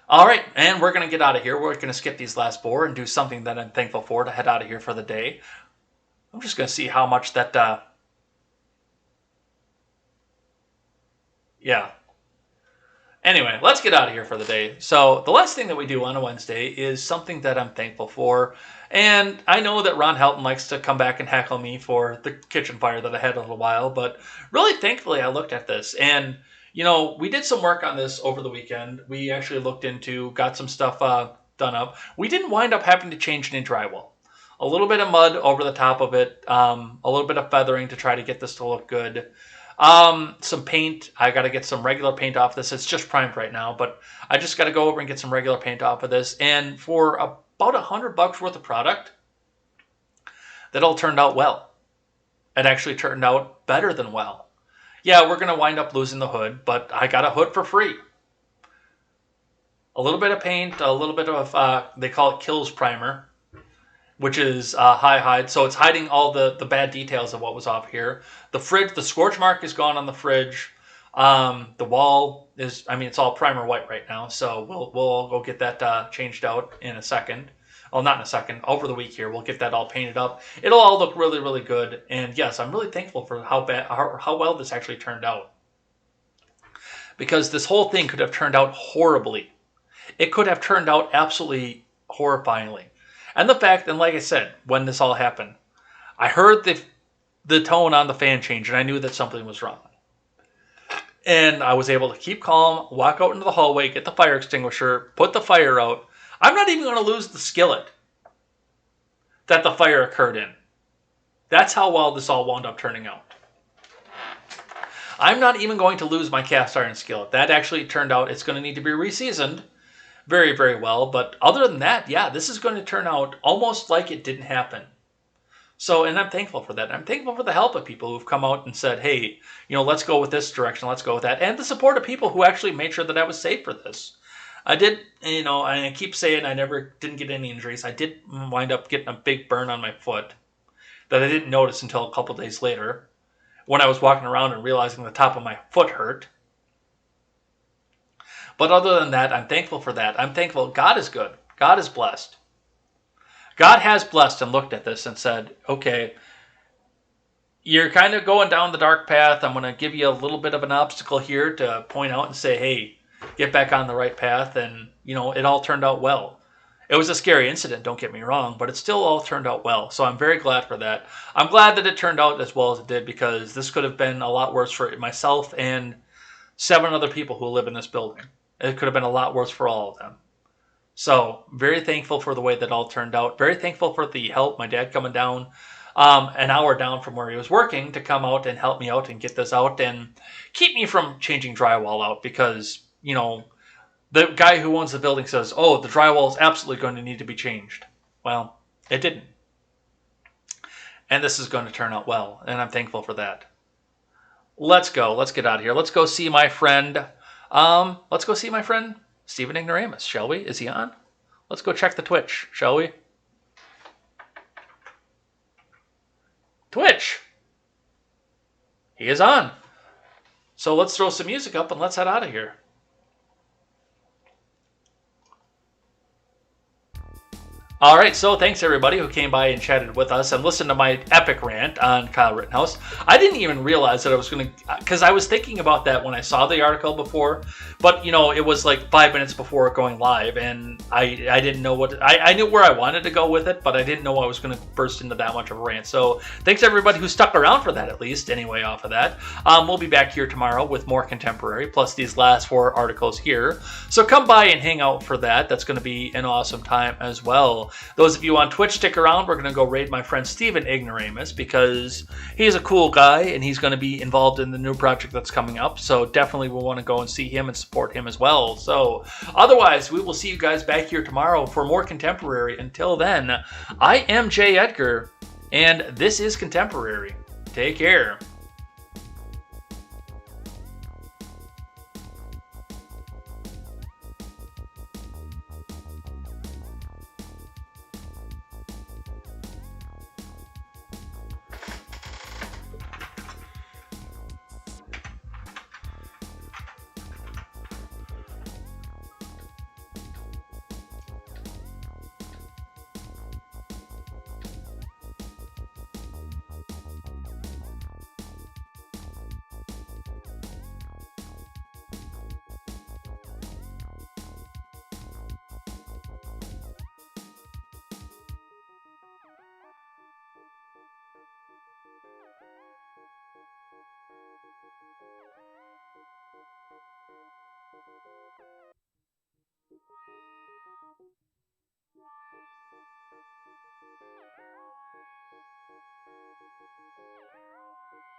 All right, and we're going to get out of here. We're going to skip these last four and do something that I'm thankful for to head out of here for the day. I'm just going to see how much that... yeah. Anyway, let's get out of here for the day. So the last thing that we do on a Wednesday is something that I'm thankful for. And I know that Ron Helton likes to come back and heckle me for the kitchen fire that I had a little while. But really, thankfully, I looked at this. And, you know, we did some work on this over the weekend. We actually looked into, got some stuff done up. We didn't wind up having to change any drywall. A little bit of mud over the top of it. A little bit of feathering to try to get this to look good. Some paint. I got to get some regular paint off this. It's just primed right now, but I just got to go over and get some regular paint off of this. And for about $100 worth of product, that all turned out well. It actually turned out better than well. Yeah, we're going to wind up losing the hood, but I got a hood for free. A little bit of paint, a little bit of, they call it Kills Primer, which is high hide. So it's hiding all the bad details of what was off here. The fridge, the scorch mark is gone on the fridge. The wall is, I mean, it's all primer white right now. So we'll go get that changed out in a second. Well, not in a second. Over the week here, we'll get that all painted up. It'll all look really, really good. And yes, I'm really thankful for how well this actually turned out. Because this whole thing could have turned out horribly. It could have turned out absolutely horrifyingly. And the fact, and like I said, when this all happened, I heard the tone on the fan change, and I knew that something was wrong. And I was able to keep calm, walk out into the hallway, get the fire extinguisher, put the fire out. I'm not even going to lose the skillet that the fire occurred in. That's how well this all wound up turning out. I'm not even going to lose my cast iron skillet. That actually turned out, it's going to need to be reseasoned very, very well. But other than that, yeah, this is going to turn out almost like it didn't happen. So, and I'm thankful for that. I'm thankful for the help of people who've come out and said, hey, you know, let's go with this direction, let's go with that. And the support of people who actually made sure that I was safe for this. I did, you know, I keep saying I didn't get any injuries. I did wind up getting a big burn on my foot that I didn't notice until a couple days later when I was walking around and realizing the top of my foot hurt. But other than that, I'm thankful for that. I'm thankful. God is good. God is blessed. God has blessed and looked at this and said, okay, you're kind of going down the dark path. I'm going to give you a little bit of an obstacle here to point out and say, hey, get back on the right path. And, you know, it all turned out well. It was a scary incident, don't get me wrong, but it still all turned out well. So I'm very glad for that. I'm glad that it turned out as well as it did, because this could have been a lot worse for myself and 7 other people who live in this building. It could have been a lot worse for all of them. So very thankful for the way that all turned out. Very thankful for the help. My dad coming down an hour down from where he was working to come out and help me out and get this out and keep me from changing drywall out, because, you know, the guy who owns the building says, oh, the drywall is absolutely going to need to be changed. Well, it didn't. And this is going to turn out well, and I'm thankful for that. Let's go. Let's get out of here. Let's go see my friend. Stephen Ignoramus, shall we? Is he on? Let's go check the Twitch, shall we? Twitch! He is on. So let's throw some music up and let's head out of here. All right, so thanks everybody who came by and chatted with us and listened to my epic rant on Kyle Rittenhouse. I didn't even realize that I was going to, because I was thinking about that when I saw the article before, but it was like 5 minutes before going live, and I didn't know I knew where I wanted to go with it, but I didn't know I was going to burst into that much of a rant. So thanks everybody who stuck around for that, at least anyway. Off of that, we'll be back here tomorrow with more contemporary plus these last 4 articles here. So come by and hang out for that. That's going to be an awesome time as well. Those of you on Twitch, stick around. We're going to go raid my friend Steven Ignoramus because he's a cool guy and he's going to be involved in the new project that's coming up. So definitely we'll want to go and see him and support him as well. So otherwise, we will see you guys back here tomorrow for more contemporary. Until then, I am Jay Edgar, and this is Contemporary. Take care.